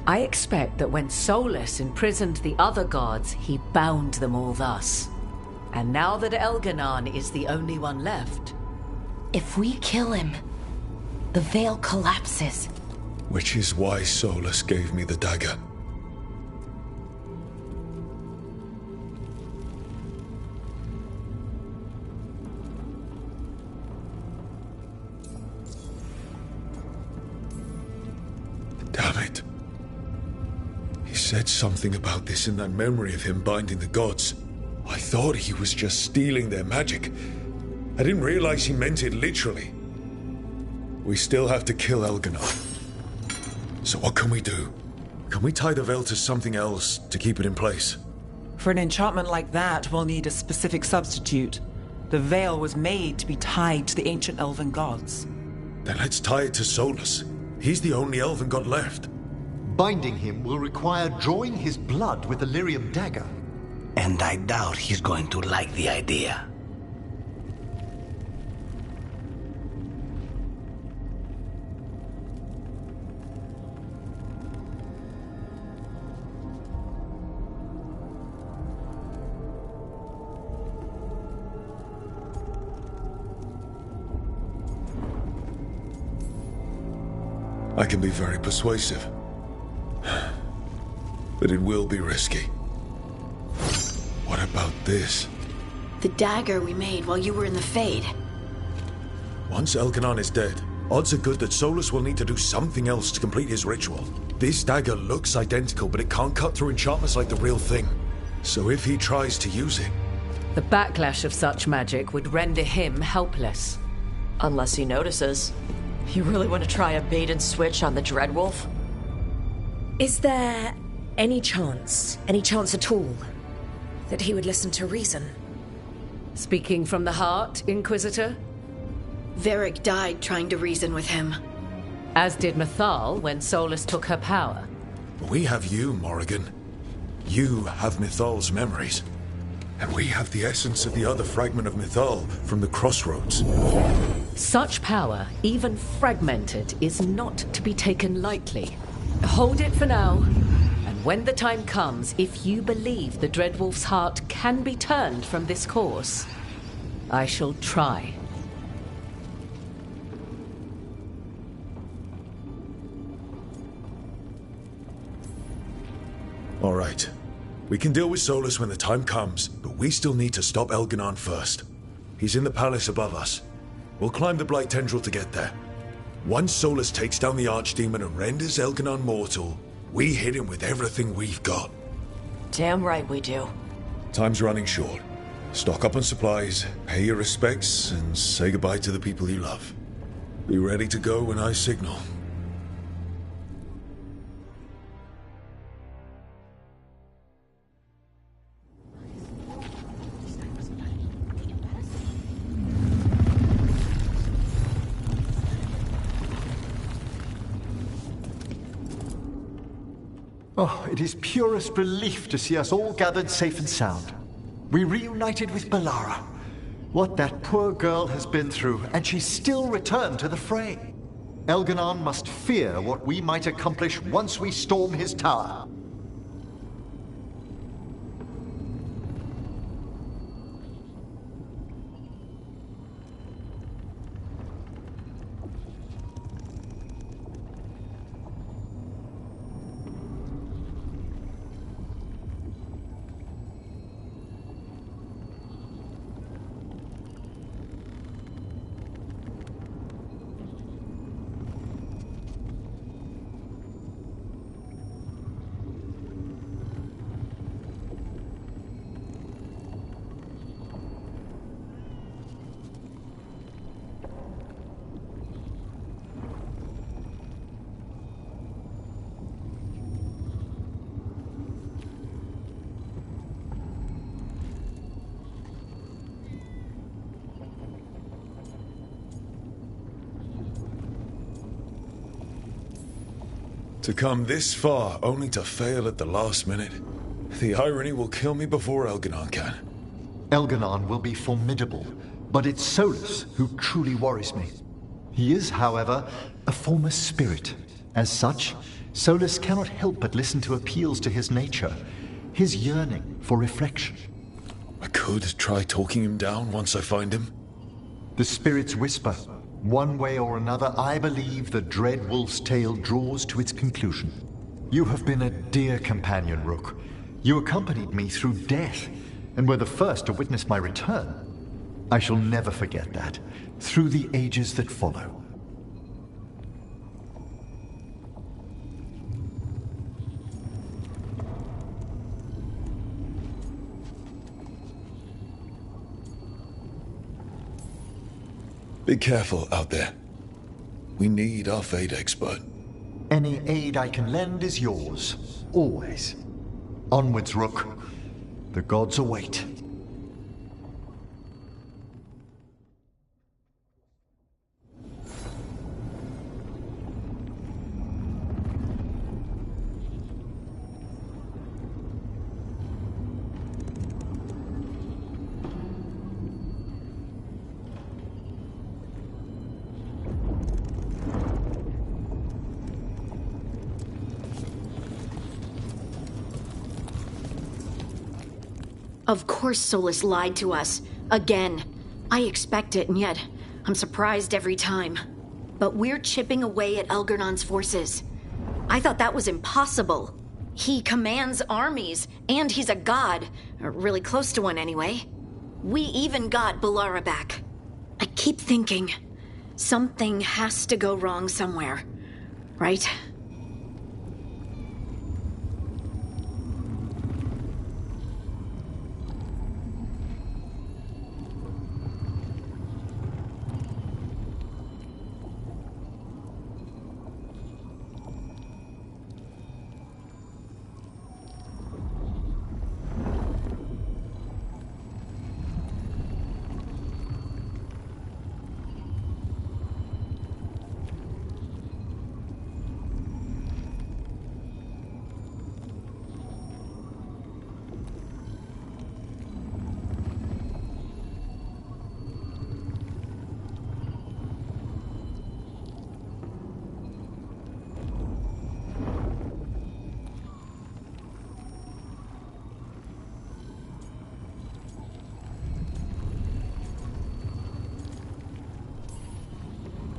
I expect that when Solus imprisoned the other gods, he bound them all thus. And now that Elganon is the only one left... If we kill him, the Veil collapses. Which is why Solus gave me the dagger. Damn it. He said something about this in that memory of him binding the gods. I thought he was just stealing their magic. I didn't realize he meant it literally. We still have to kill Elganon. So what can we do? Can we tie the Veil to something else to keep it in place? For an enchantment like that, we'll need a specific substitute. The Veil was made to be tied to the ancient elven gods. Then let's tie it to Solus. He's the only elven god left. Binding him will require drawing his blood with the lyrium dagger. And I doubt he's going to like the idea. I can be very persuasive. But it will be risky. What about this? The dagger we made while you were in the Fade. Once Elganon is dead, odds are good that Solus will need to do something else to complete his ritual. This dagger looks identical, but it can't cut through enchantments like the real thing. So if he tries to use it... The backlash of such magic would render him helpless. Unless he notices. You really want to try a bait and switch on the Dreadwolf? Is there any chance at all, that he would listen to reason? Speaking from the heart, Inquisitor? Varric died trying to reason with him. As did Mythal when Solus took her power. We have you, Morrigan. You have Mythal's memories. And we have the essence of the other fragment of Mythal from the Crossroads. Such power, even fragmented, is not to be taken lightly. Hold it for now. And when the time comes, if you believe the Dreadwolf's heart can be turned from this course, I shall try. All right. We can deal with Solus when the time comes, but we still need to stop Elganon first. He's in the palace above us. We'll climb the Blight Tendril to get there. Once Solus takes down the Archdemon and renders Elganon mortal, we hit him with everything we've got. Damn right we do. Time's running short. Stock up on supplies, pay your respects, and say goodbye to the people you love. Be ready to go when I signal. Oh, it is purest relief to see us all gathered safe and sound. We reunited with Bellara. What that poor girl has been through, and she's still returned to the fray. Elganon must fear what we might accomplish once we storm his tower. To come this far, only to fail at the last minute. The irony will kill me before Elganon can. Elganon will be formidable, but it's Solus who truly worries me. He is, however, a former spirit. As such, Solus cannot help but listen to appeals to his nature, his yearning for reflection. I could try talking him down once I find him. The spirits whisper. One way or another, I believe the Dread Wolf's tale draws to its conclusion. You have been a dear companion, Rook. You accompanied me through death, and were the first to witness my return. I shall never forget that, through the ages that follow. Be careful out there. We need our Fade expert. Any aid I can lend is yours, always. Onwards, Rook. The gods await. Of course Solus lied to us. Again. I expect it, and yet I'm surprised every time. But we're chipping away at Elgarnon's forces. I thought that was impossible. He commands armies, and he's a god. Or really close to one, anyway. We even got Bellara back. I keep thinking, something has to go wrong somewhere. Right?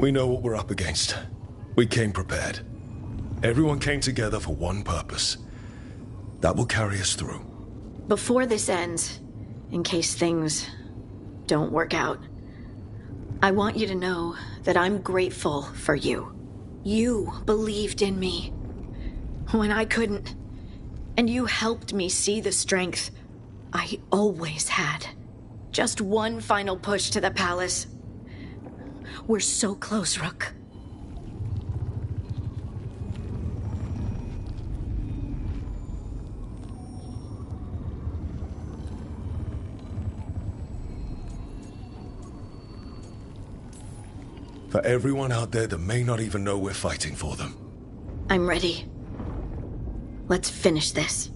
We know what we're up against. We came prepared. Everyone came together for one purpose. That will carry us through. Before this ends, in case things don't work out, I want you to know that I'm grateful for you. You believed in me when I couldn't, and you helped me see the strength I always had. Just one final push to the palace. We're so close, Rook. For everyone out there that may not even know we're fighting for them. I'm ready. Let's finish this.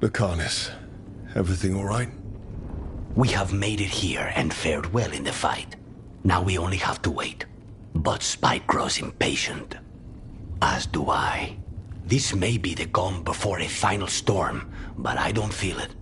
Lucanus, everything all right? We have made it here and fared well in the fight. Now we only have to wait. But Spike grows impatient. As do I. This may be the calm before a final storm, but I don't feel it.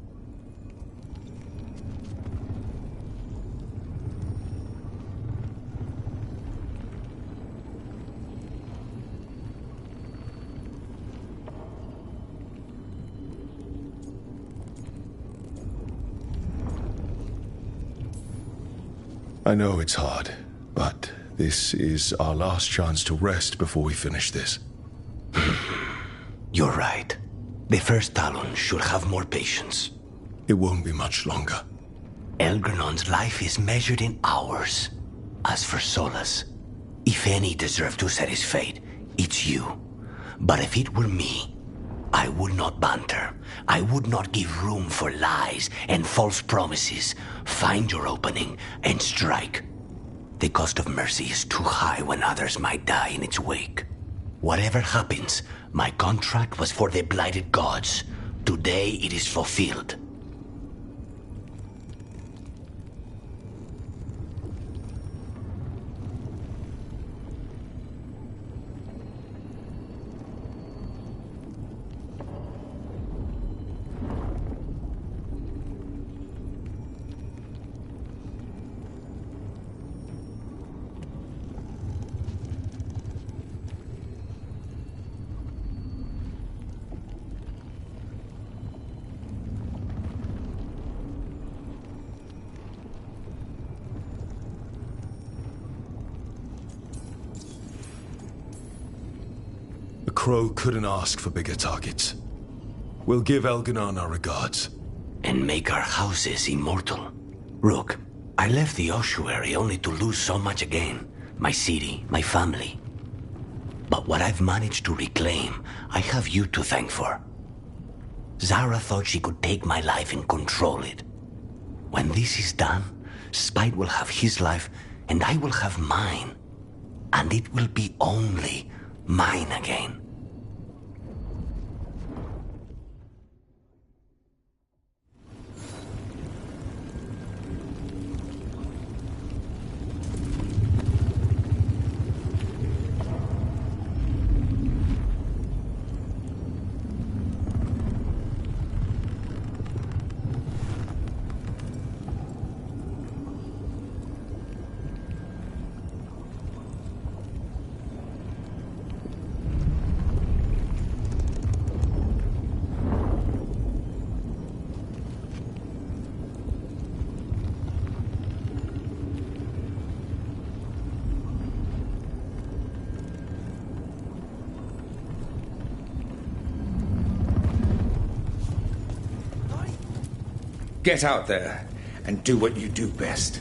I know it's hard, but this is our last chance to rest before we finish this. You're right. The first Talon should have more patience. It won't be much longer. Elgernon's life is measured in hours. As for Solus, if any deserve to set his fate, it's you. But if it were me, I would not banter. I would not give room for lies and false promises. Find your opening and strike. The cost of mercy is too high when others might die in its wake. Whatever happens, my contract was for the blighted gods. Today it is fulfilled. Crow couldn't ask for bigger targets. We'll give Elganon our regards. And make our houses immortal. Rook, I left the ossuary only to lose so much again. My city, my family. But what I've managed to reclaim, I have you to thank for. Zara thought she could take my life and control it. When this is done, Spite will have his life, and I will have mine. And it will be only mine again. Get out there and do what you do best.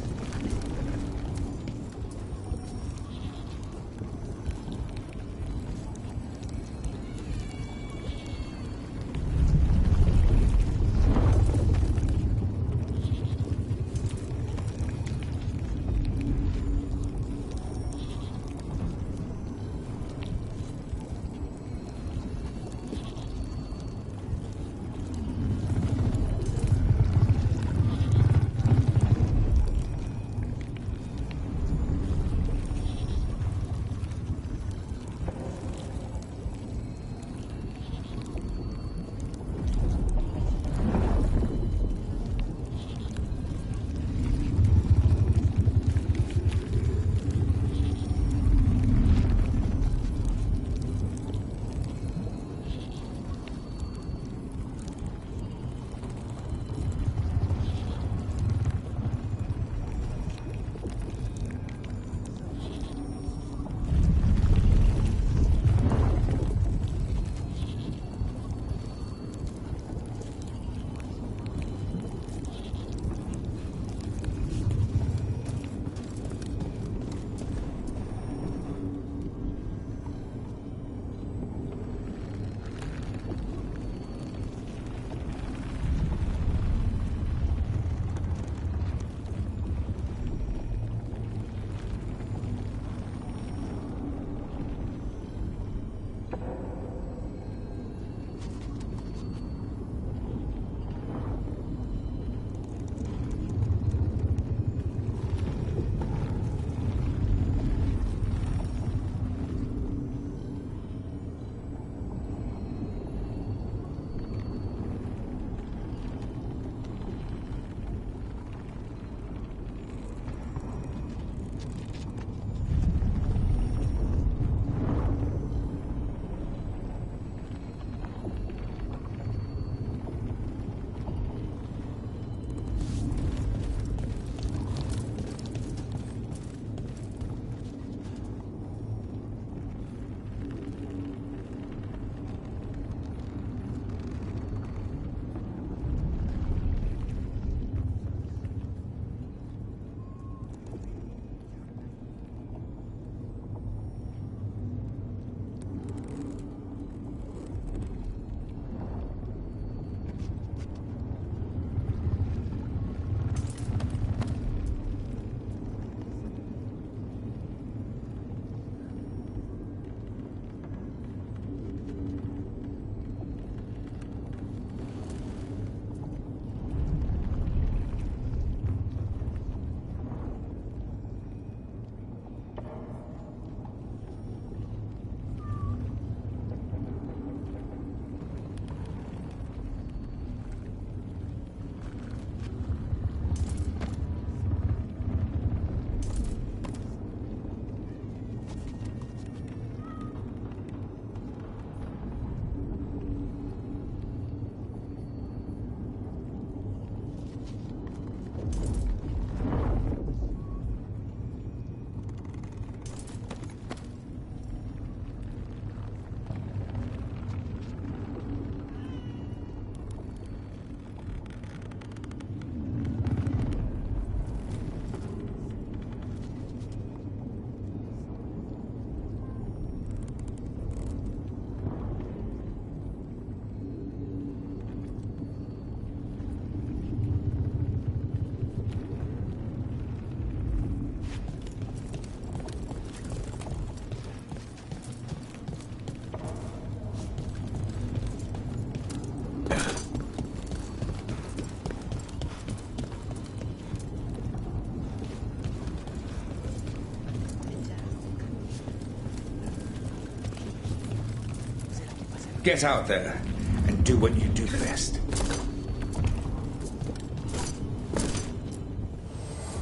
get out there and do what you do best.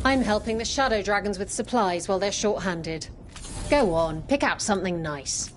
I'm helping the Shadow Dragons with supplies while they're short-handed. Go on, pick out something nice.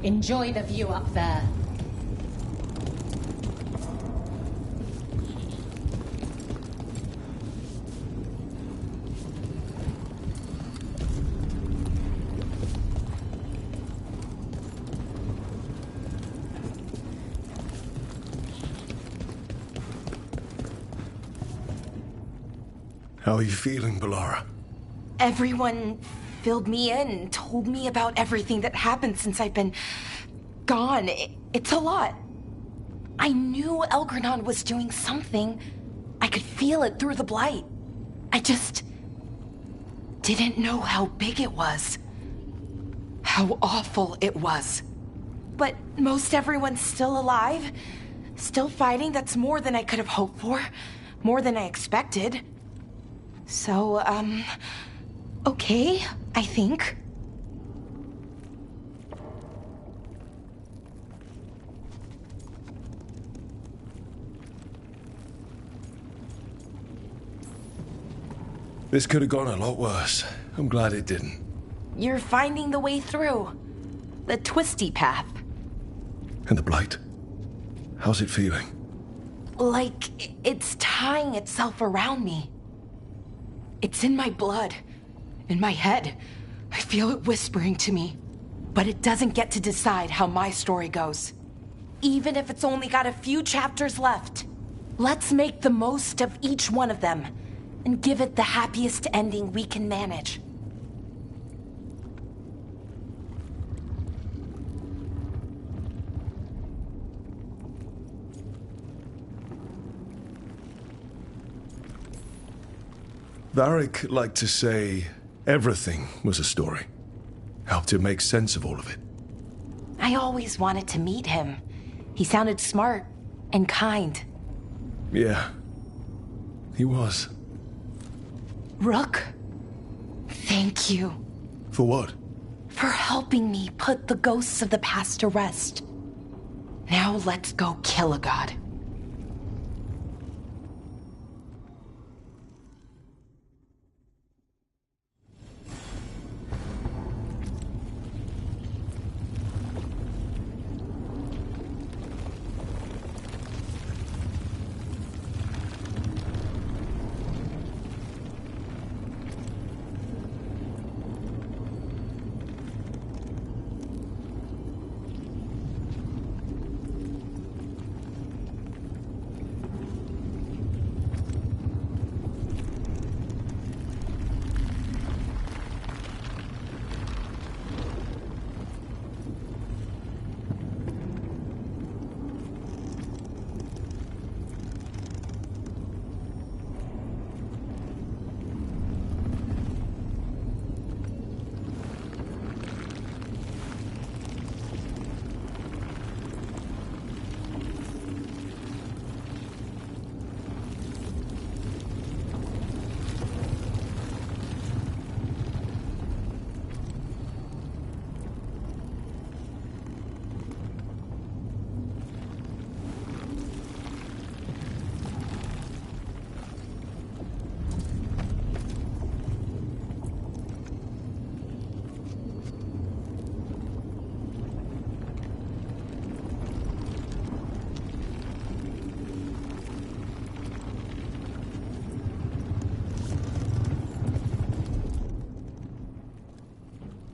Enjoy the view up there. How are you feeling, Bellara? Everyone filled me in and told me about everything that happened since I've been gone. It's a lot. I knew Elgranon was doing something. I could feel it through the blight. I just didn't know how big it was. How awful it was. But most everyone's still alive. Still fighting. That's more than I could have hoped for. More than I expected. So, okay, I think. This could have gone a lot worse. I'm glad it didn't. You're finding the way through. The twisty path. And the blight? How's it feeling? Like it's tying itself around me. It's in my blood, in my head. I feel it whispering to me. But it doesn't get to decide how my story goes. Even if it's only got a few chapters left. Let's make the most of each one of them and give it the happiest ending we can manage. Varric liked to say everything was a story. Helped him make sense of all of it. I always wanted to meet him. He sounded smart and kind. Yeah, he was. Rook, thank you. For what? For helping me put the ghosts of the past to rest. Now let's go kill a god.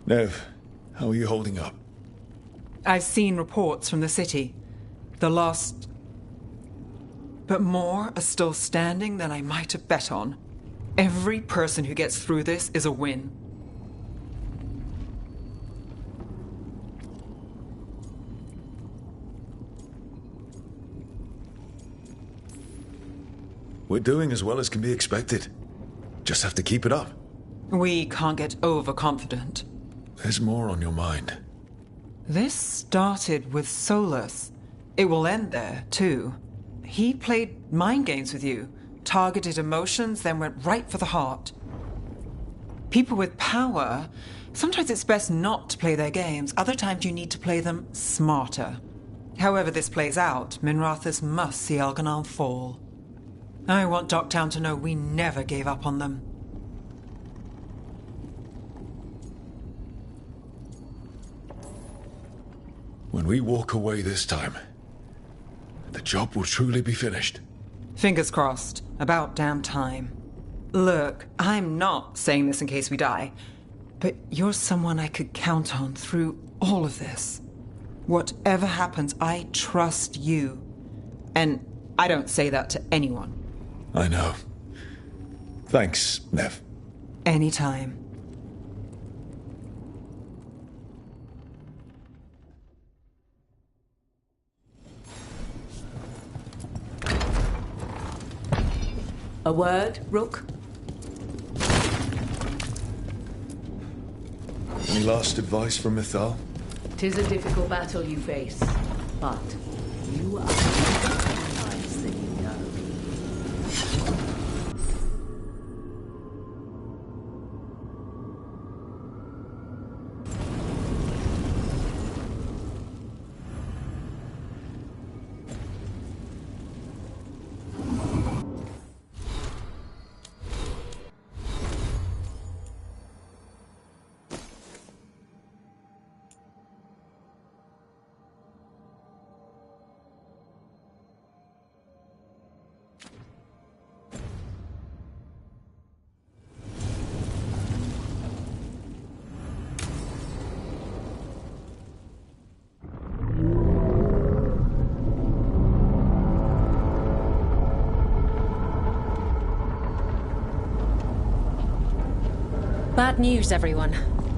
Nev, how are you holding up? I've seen reports from the city. The last but more are still standing than I might have bet on. Every person who gets through this is a win. We're doing as well as can be expected. Just have to keep it up. We can't get overconfident. There's more on your mind. This started with Solus. It will end there, too. He played mind games with you, targeted emotions, then went right for the heart. People with power, sometimes it's best not to play their games. Other times you need to play them smarter. However this plays out, Minrathous must see Elganon fall. I want Docktown to know we never gave up on them. When we walk away this time, the job will truly be finished. Fingers crossed. About damn time. Look, I'm not saying this in case we die, but you're someone I could count on through all of this. Whatever happens, I trust you. And I don't say that to anyone. I know. Thanks, Nev. Anytime. A word, Rook? Any last advice from Mythal? 'Tis a difficult battle you face, but you are nice that you know. Bad news, everyone.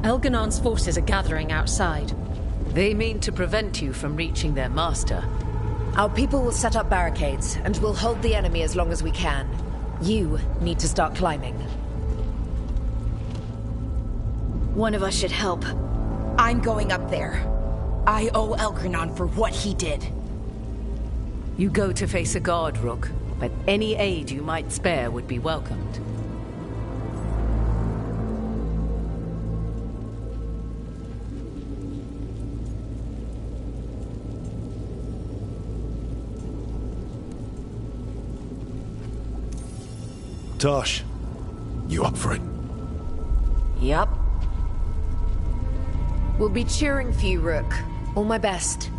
Elganon's forces are gathering outside. They mean to prevent you from reaching their master. Our people will set up barricades, and we'll hold the enemy as long as we can. You need to start climbing. One of us should help. I'm going up there. I owe Elgranon for what he did. You go to face a guard, Rook, but any aid you might spare would be welcomed. Tosh, you up for it? Yup. We'll be cheering for you, Rook. All my best.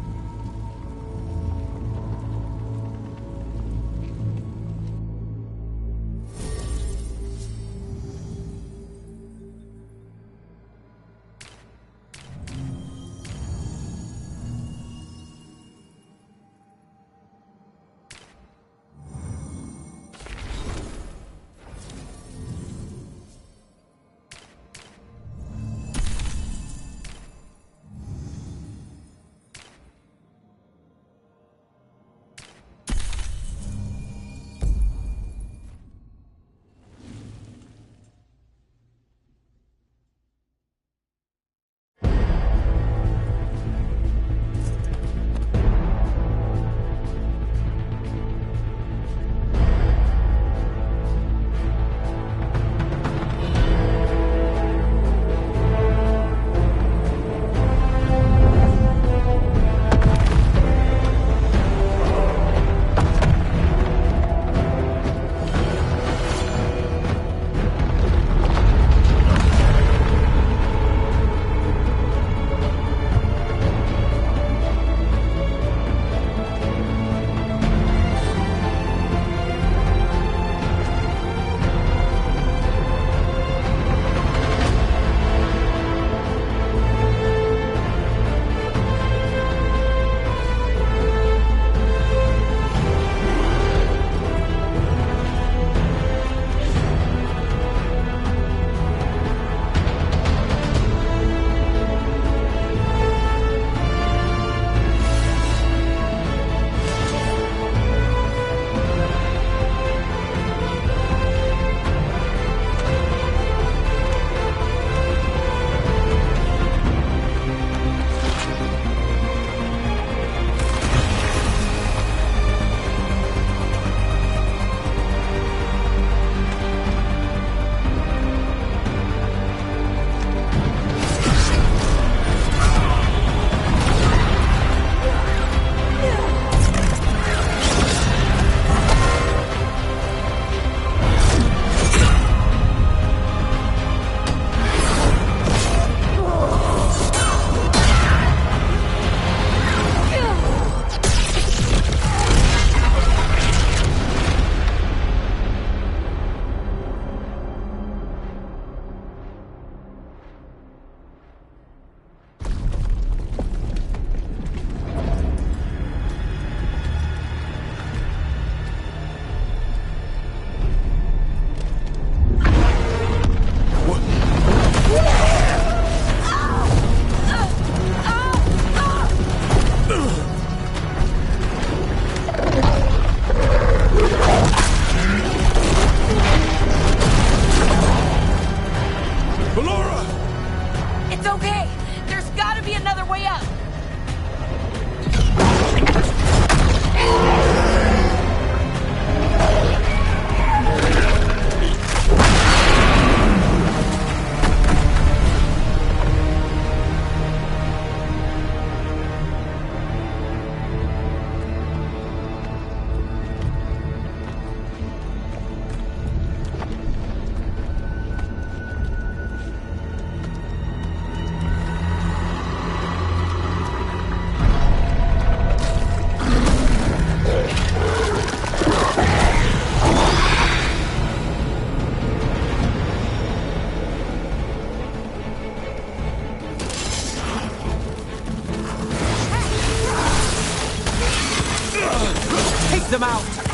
Close them out!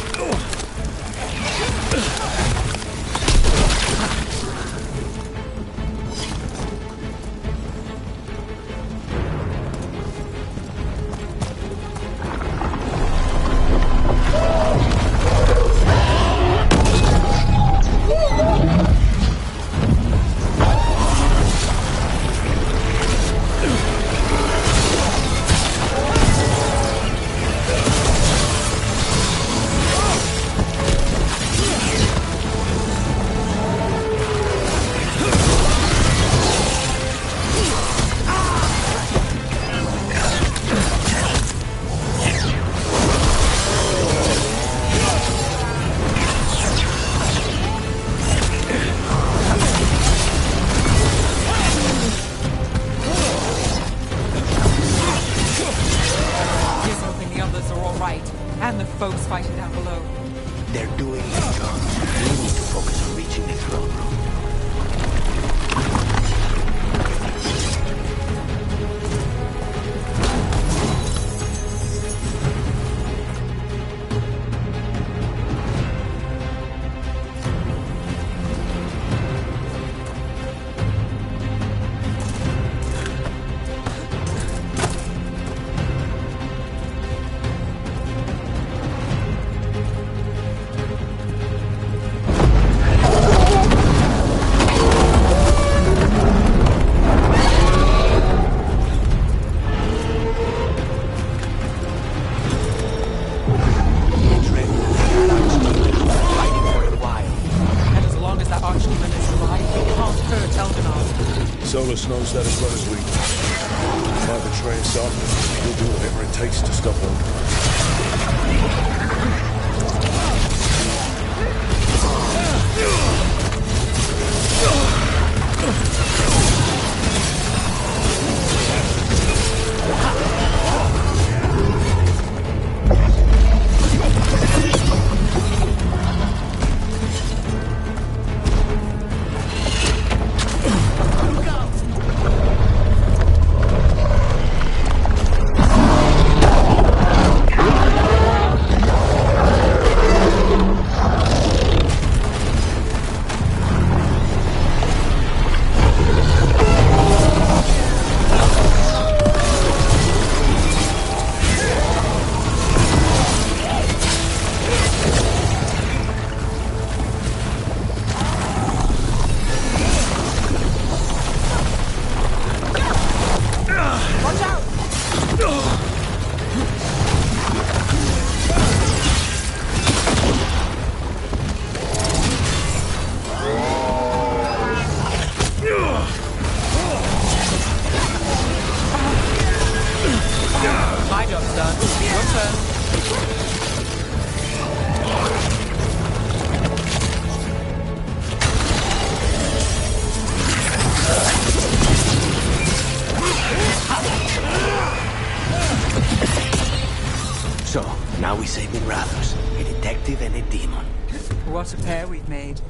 Folks fighting down below. They're doing their job. We need to focus on reaching the throne room. Solus knows that as well as we do. If I betray us up, he'll do whatever it takes to stop My job's done. Your turn. So, now we save Minrathos, a detective and a demon. What a pair we've made.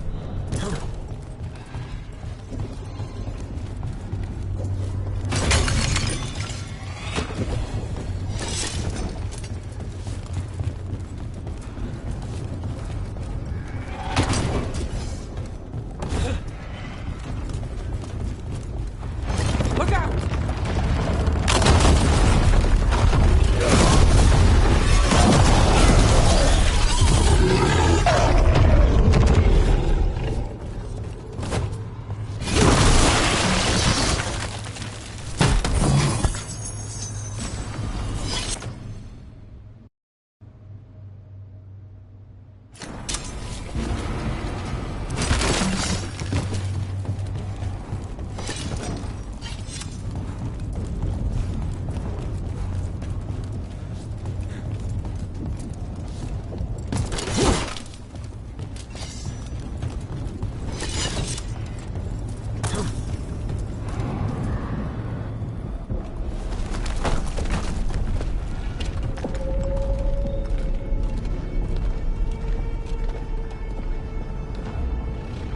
Look out!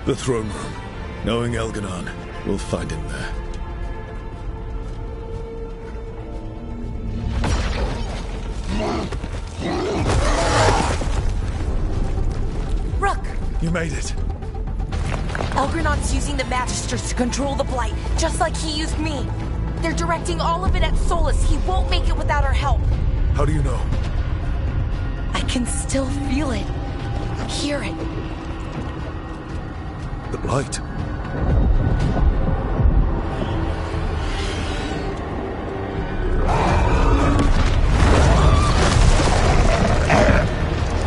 The throne room. Knowing Elganon, we'll find him there. You made it. Elgernon's using the Magisters to control the Blight, just like he used me. They're directing all of it at Solus. He won't make it without our help. How do you know? I can still feel it. Hear it. The Blight.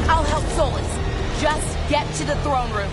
I'll help Solus. Just get to the throne room.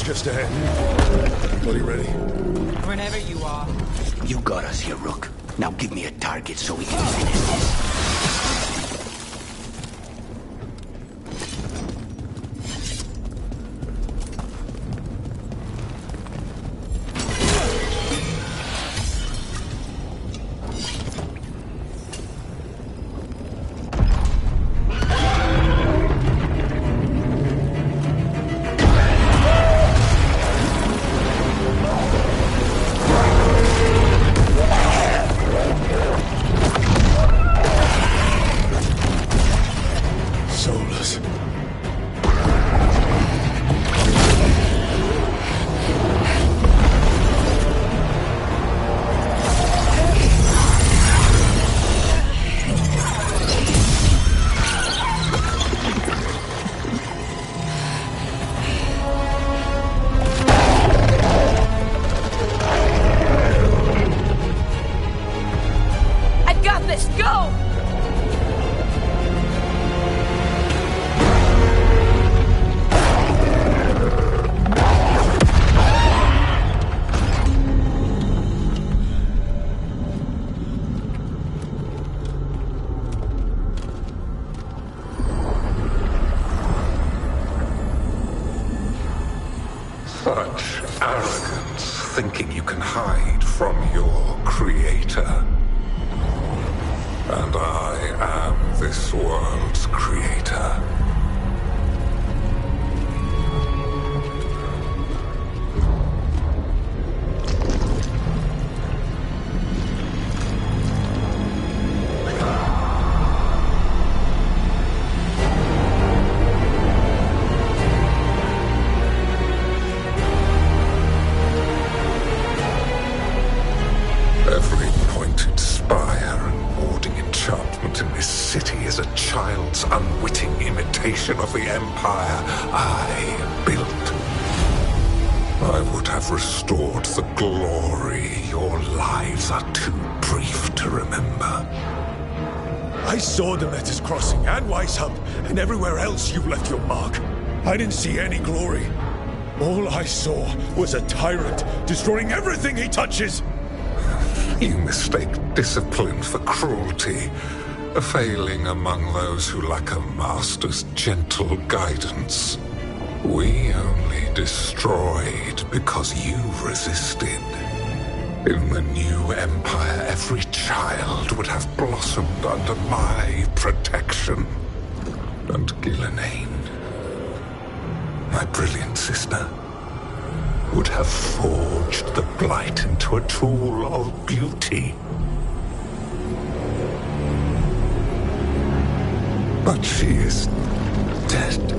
just ahead. Are you ready? Whenever you are. You got us here, Rook. Now give me a target so we can finish this. Such arrogance, thinking you can hide from your creator. And I am this world's creator. Every pointed spire and warding enchantment in this city is a child's unwitting imitation of the empire I built. I would have restored the glory your lives are too brief to remember. I saw Demeter's Crossing and Weishaupt, and everywhere else you've left your mark. I didn't see any glory. All I saw was a tyrant destroying everything he touches. You mistake discipline for cruelty, a failing among those who lack a master's gentle guidance. We only destroyed because you resisted. In the new empire, every child would have blossomed under my protection. And Gillenane, my brilliant sister, would have forged the Blight into a tool of beauty. But she is dead.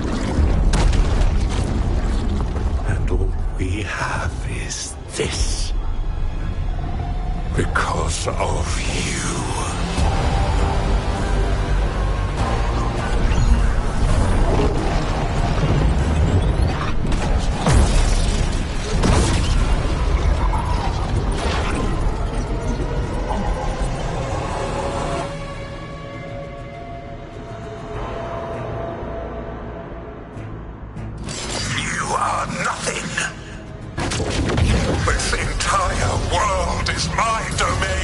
And all we have is this. Because of you. This entire world is my domain!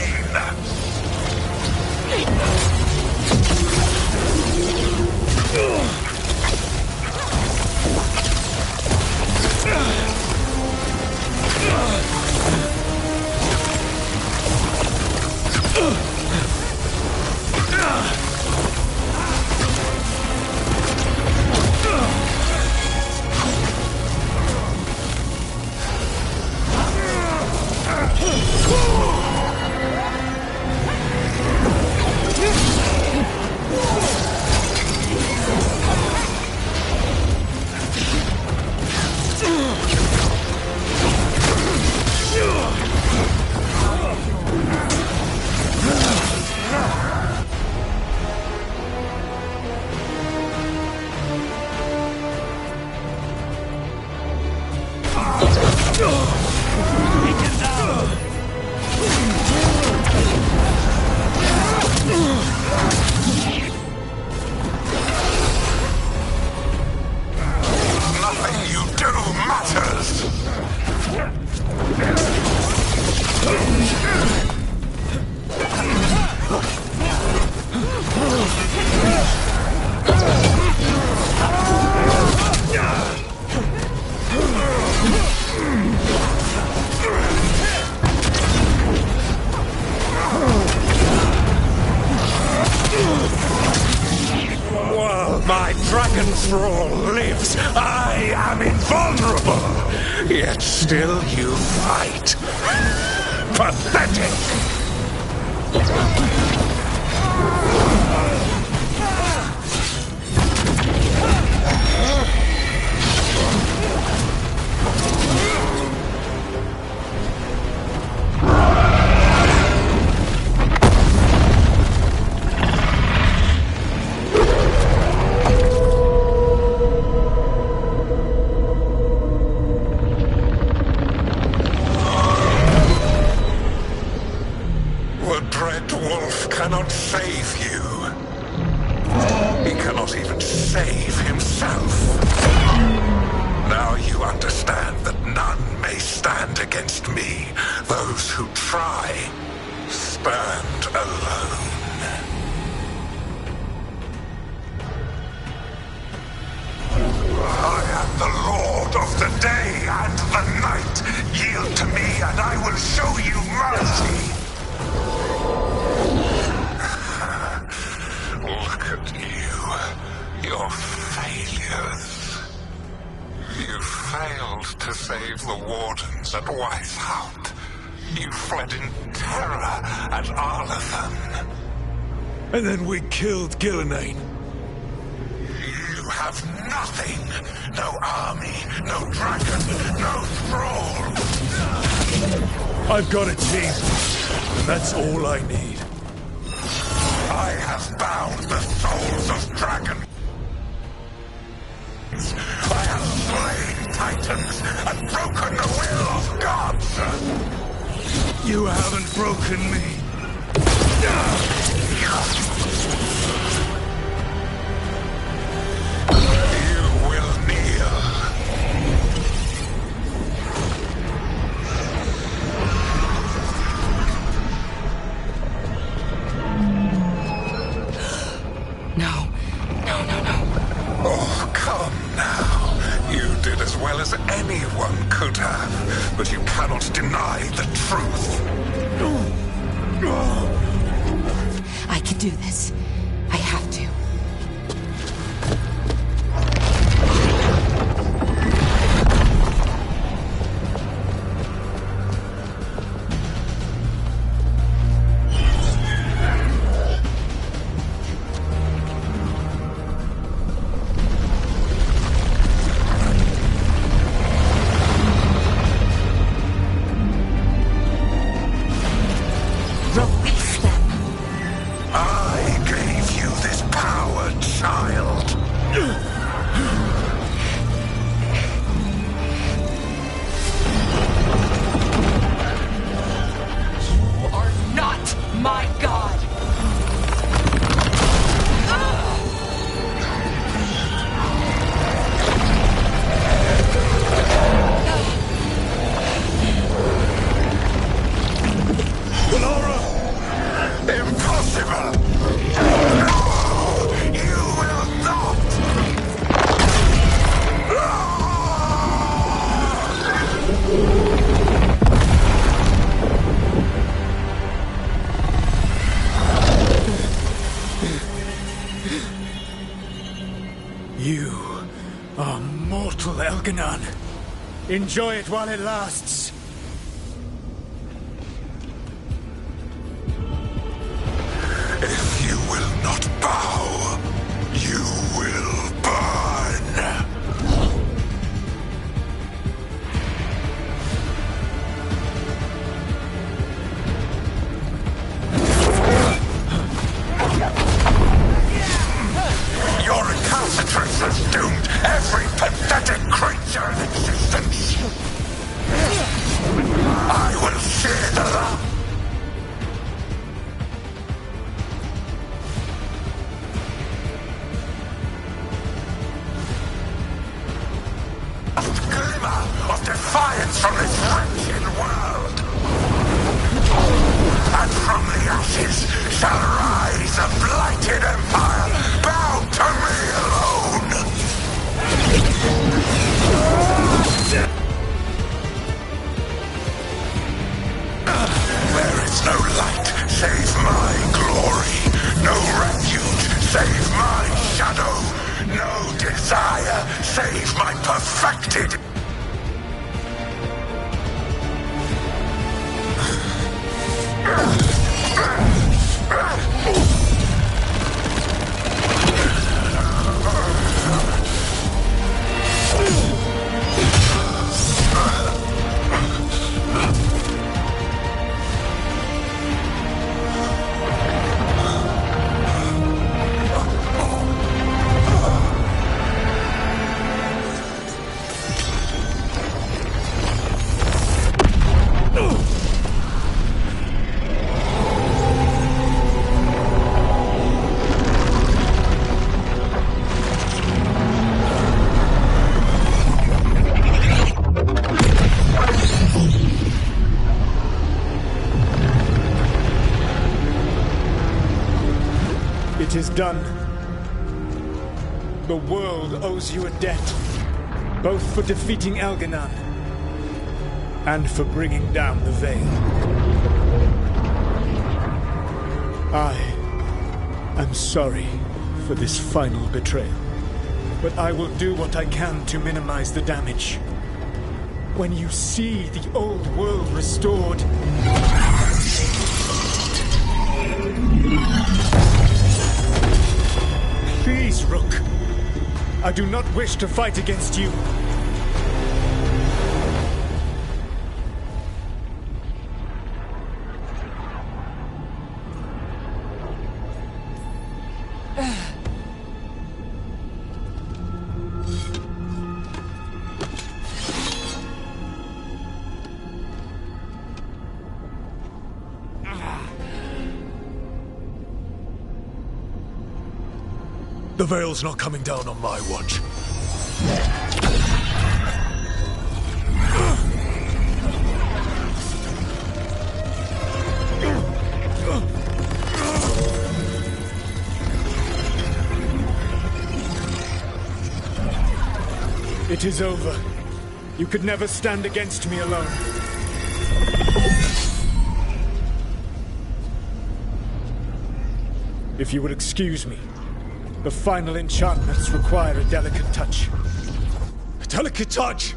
thrall lives. I am invulnerable. Yet still you fight. Pathetic! Cannot save you. He cannot even save himself. Now you understand that none may stand against me. Those who try stand alone. I am the Lord of the day and the night. Yield to me and I will show you mercy. Look at you. Your failures. You failed to save the wardens at Weishaupt. You fled in terror at Arlathan. And then we killed Gillenane. You have nothing. No army, no dragon, no thrall. I've got a team, and that's all I need. I have bound the souls of dragons. I have slain titans and broken the will of gods. You haven't broken me. You will kneel. No. Oh, come now. You did as well as anyone could have, but you cannot deny the truth. I can do this. I have to. You are mortal, Elganon. Enjoy it while it lasts. If you will not bow, you will burn. Your recalcitrance has doomed every pathetic creature in existence. I will share the love. Glimmer of defiance from this wretched world. And from the ashes shall rise a blighted empire bound to me alone. There is no light save my glory, no refuge save my shadow, No desire save my perfected... It is done. The world owes you a debt, both for defeating Elganon and for bringing down the Veil. I am sorry for this final betrayal, but I will do what I can to minimize the damage. When you see the old world restored... Please, Rook. I do not wish to fight against you. The Veil's not coming down on my watch. It is over. You could never stand against me alone. If you would excuse me, the final enchantments require a delicate touch. A delicate touch?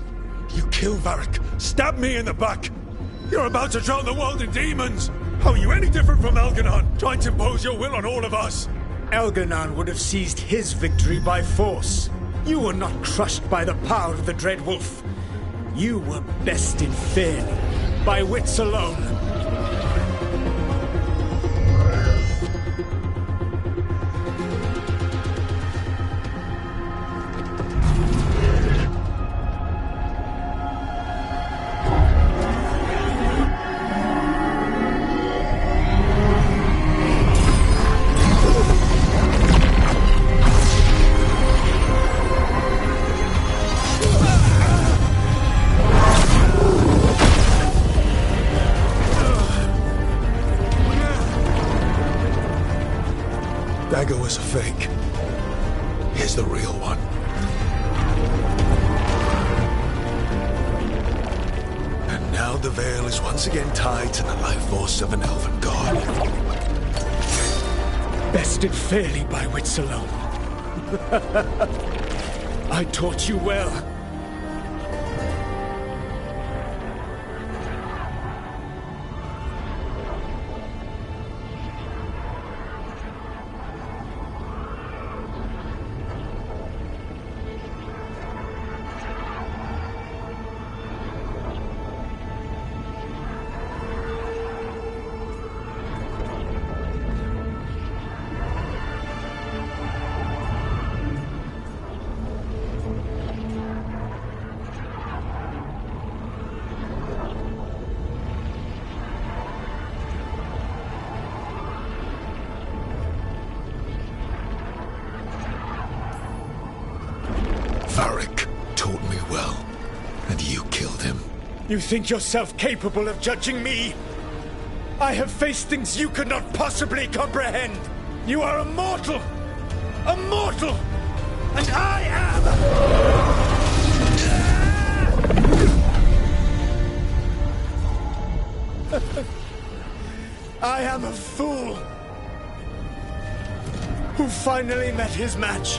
You kill Varric, stab me in the back. You're about to drown the world in demons. How are you any different from Elganon, trying to impose your will on all of us? Elganon would have seized his victory by force. You were not crushed by the power of the Dread Wolf. You were bested fairly, by wits alone. Dagger was a fake. Here's the real one. And now the Veil is once again tied to the life force of an elven god. Bested fairly by wits alone. I taught you well. Varric taught me well, and you killed him. You think yourself capable of judging me? I have faced things you could not possibly comprehend. You are a mortal! A mortal! And I am... I am a fool who finally met his match.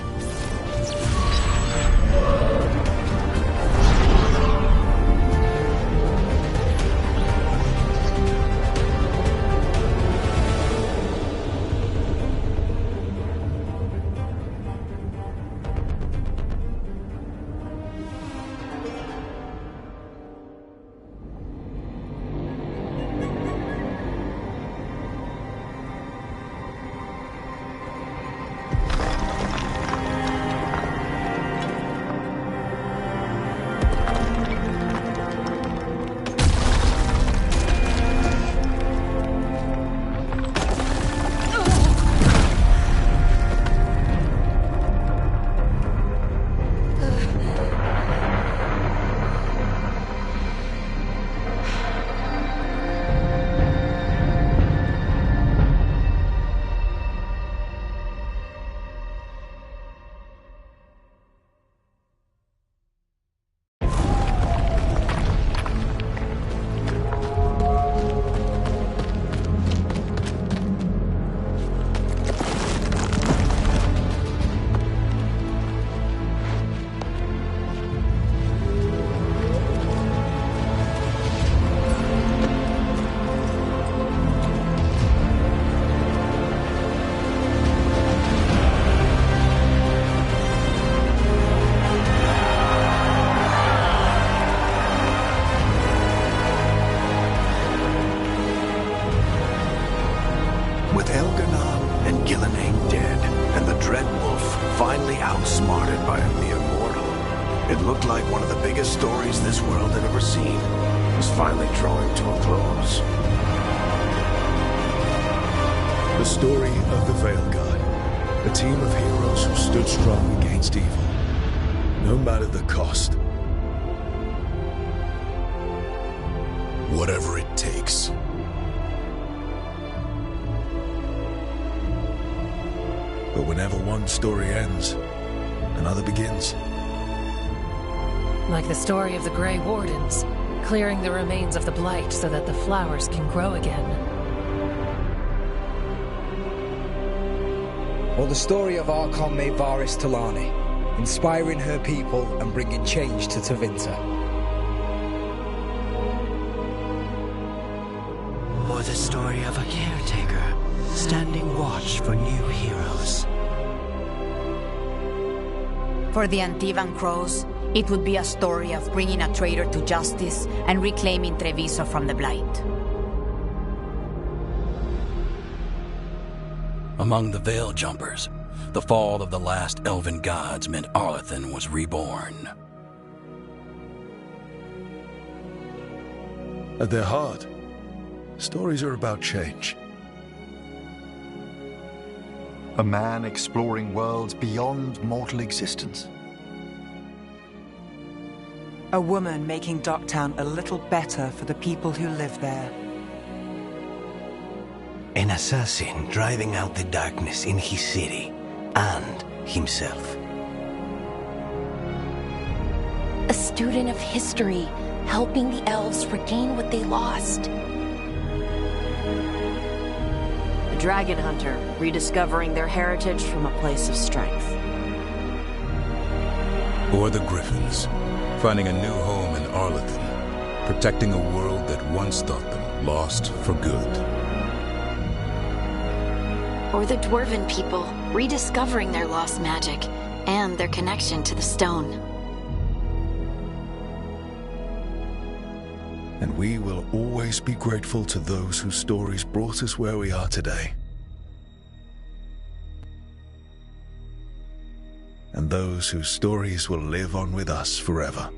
outsmarted by a mere mortal. It looked like one of the biggest stories this world had ever seen was finally drawing to a close. The story of the Veilguard, a team of heroes who stood strong against evil, no matter the cost. Whatever it takes. But whenever one story ends, another begins. Like the story of the Grey Wardens, clearing the remains of the Blight so that the flowers can grow again. Or the story of Archon Varys Talani, inspiring her people and bringing change to Tevinter. Or the story of a caretaker, standing watch for new heroes. For the Antivan Crows, it would be a story of bringing a traitor to justice and reclaiming Treviso from the Blight. Among the Veil Jumpers, the fall of the last elven gods meant Arlathan was reborn. At their heart, stories are about change. A man exploring worlds beyond mortal existence. A woman making Docktown a little better for the people who live there. An assassin driving out the darkness in his city and himself. A student of history, helping the elves regain what they lost. A dragon hunter, rediscovering their heritage from a place of strength. Or the Griffins, finding a new home in Arlathan, protecting a world that once thought them lost for good. Or the Dwarven people, rediscovering their lost magic and their connection to the stone. And we will always be grateful to those whose stories brought us where we are today. And those whose stories will live on with us forever.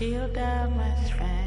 Matilda, my friend.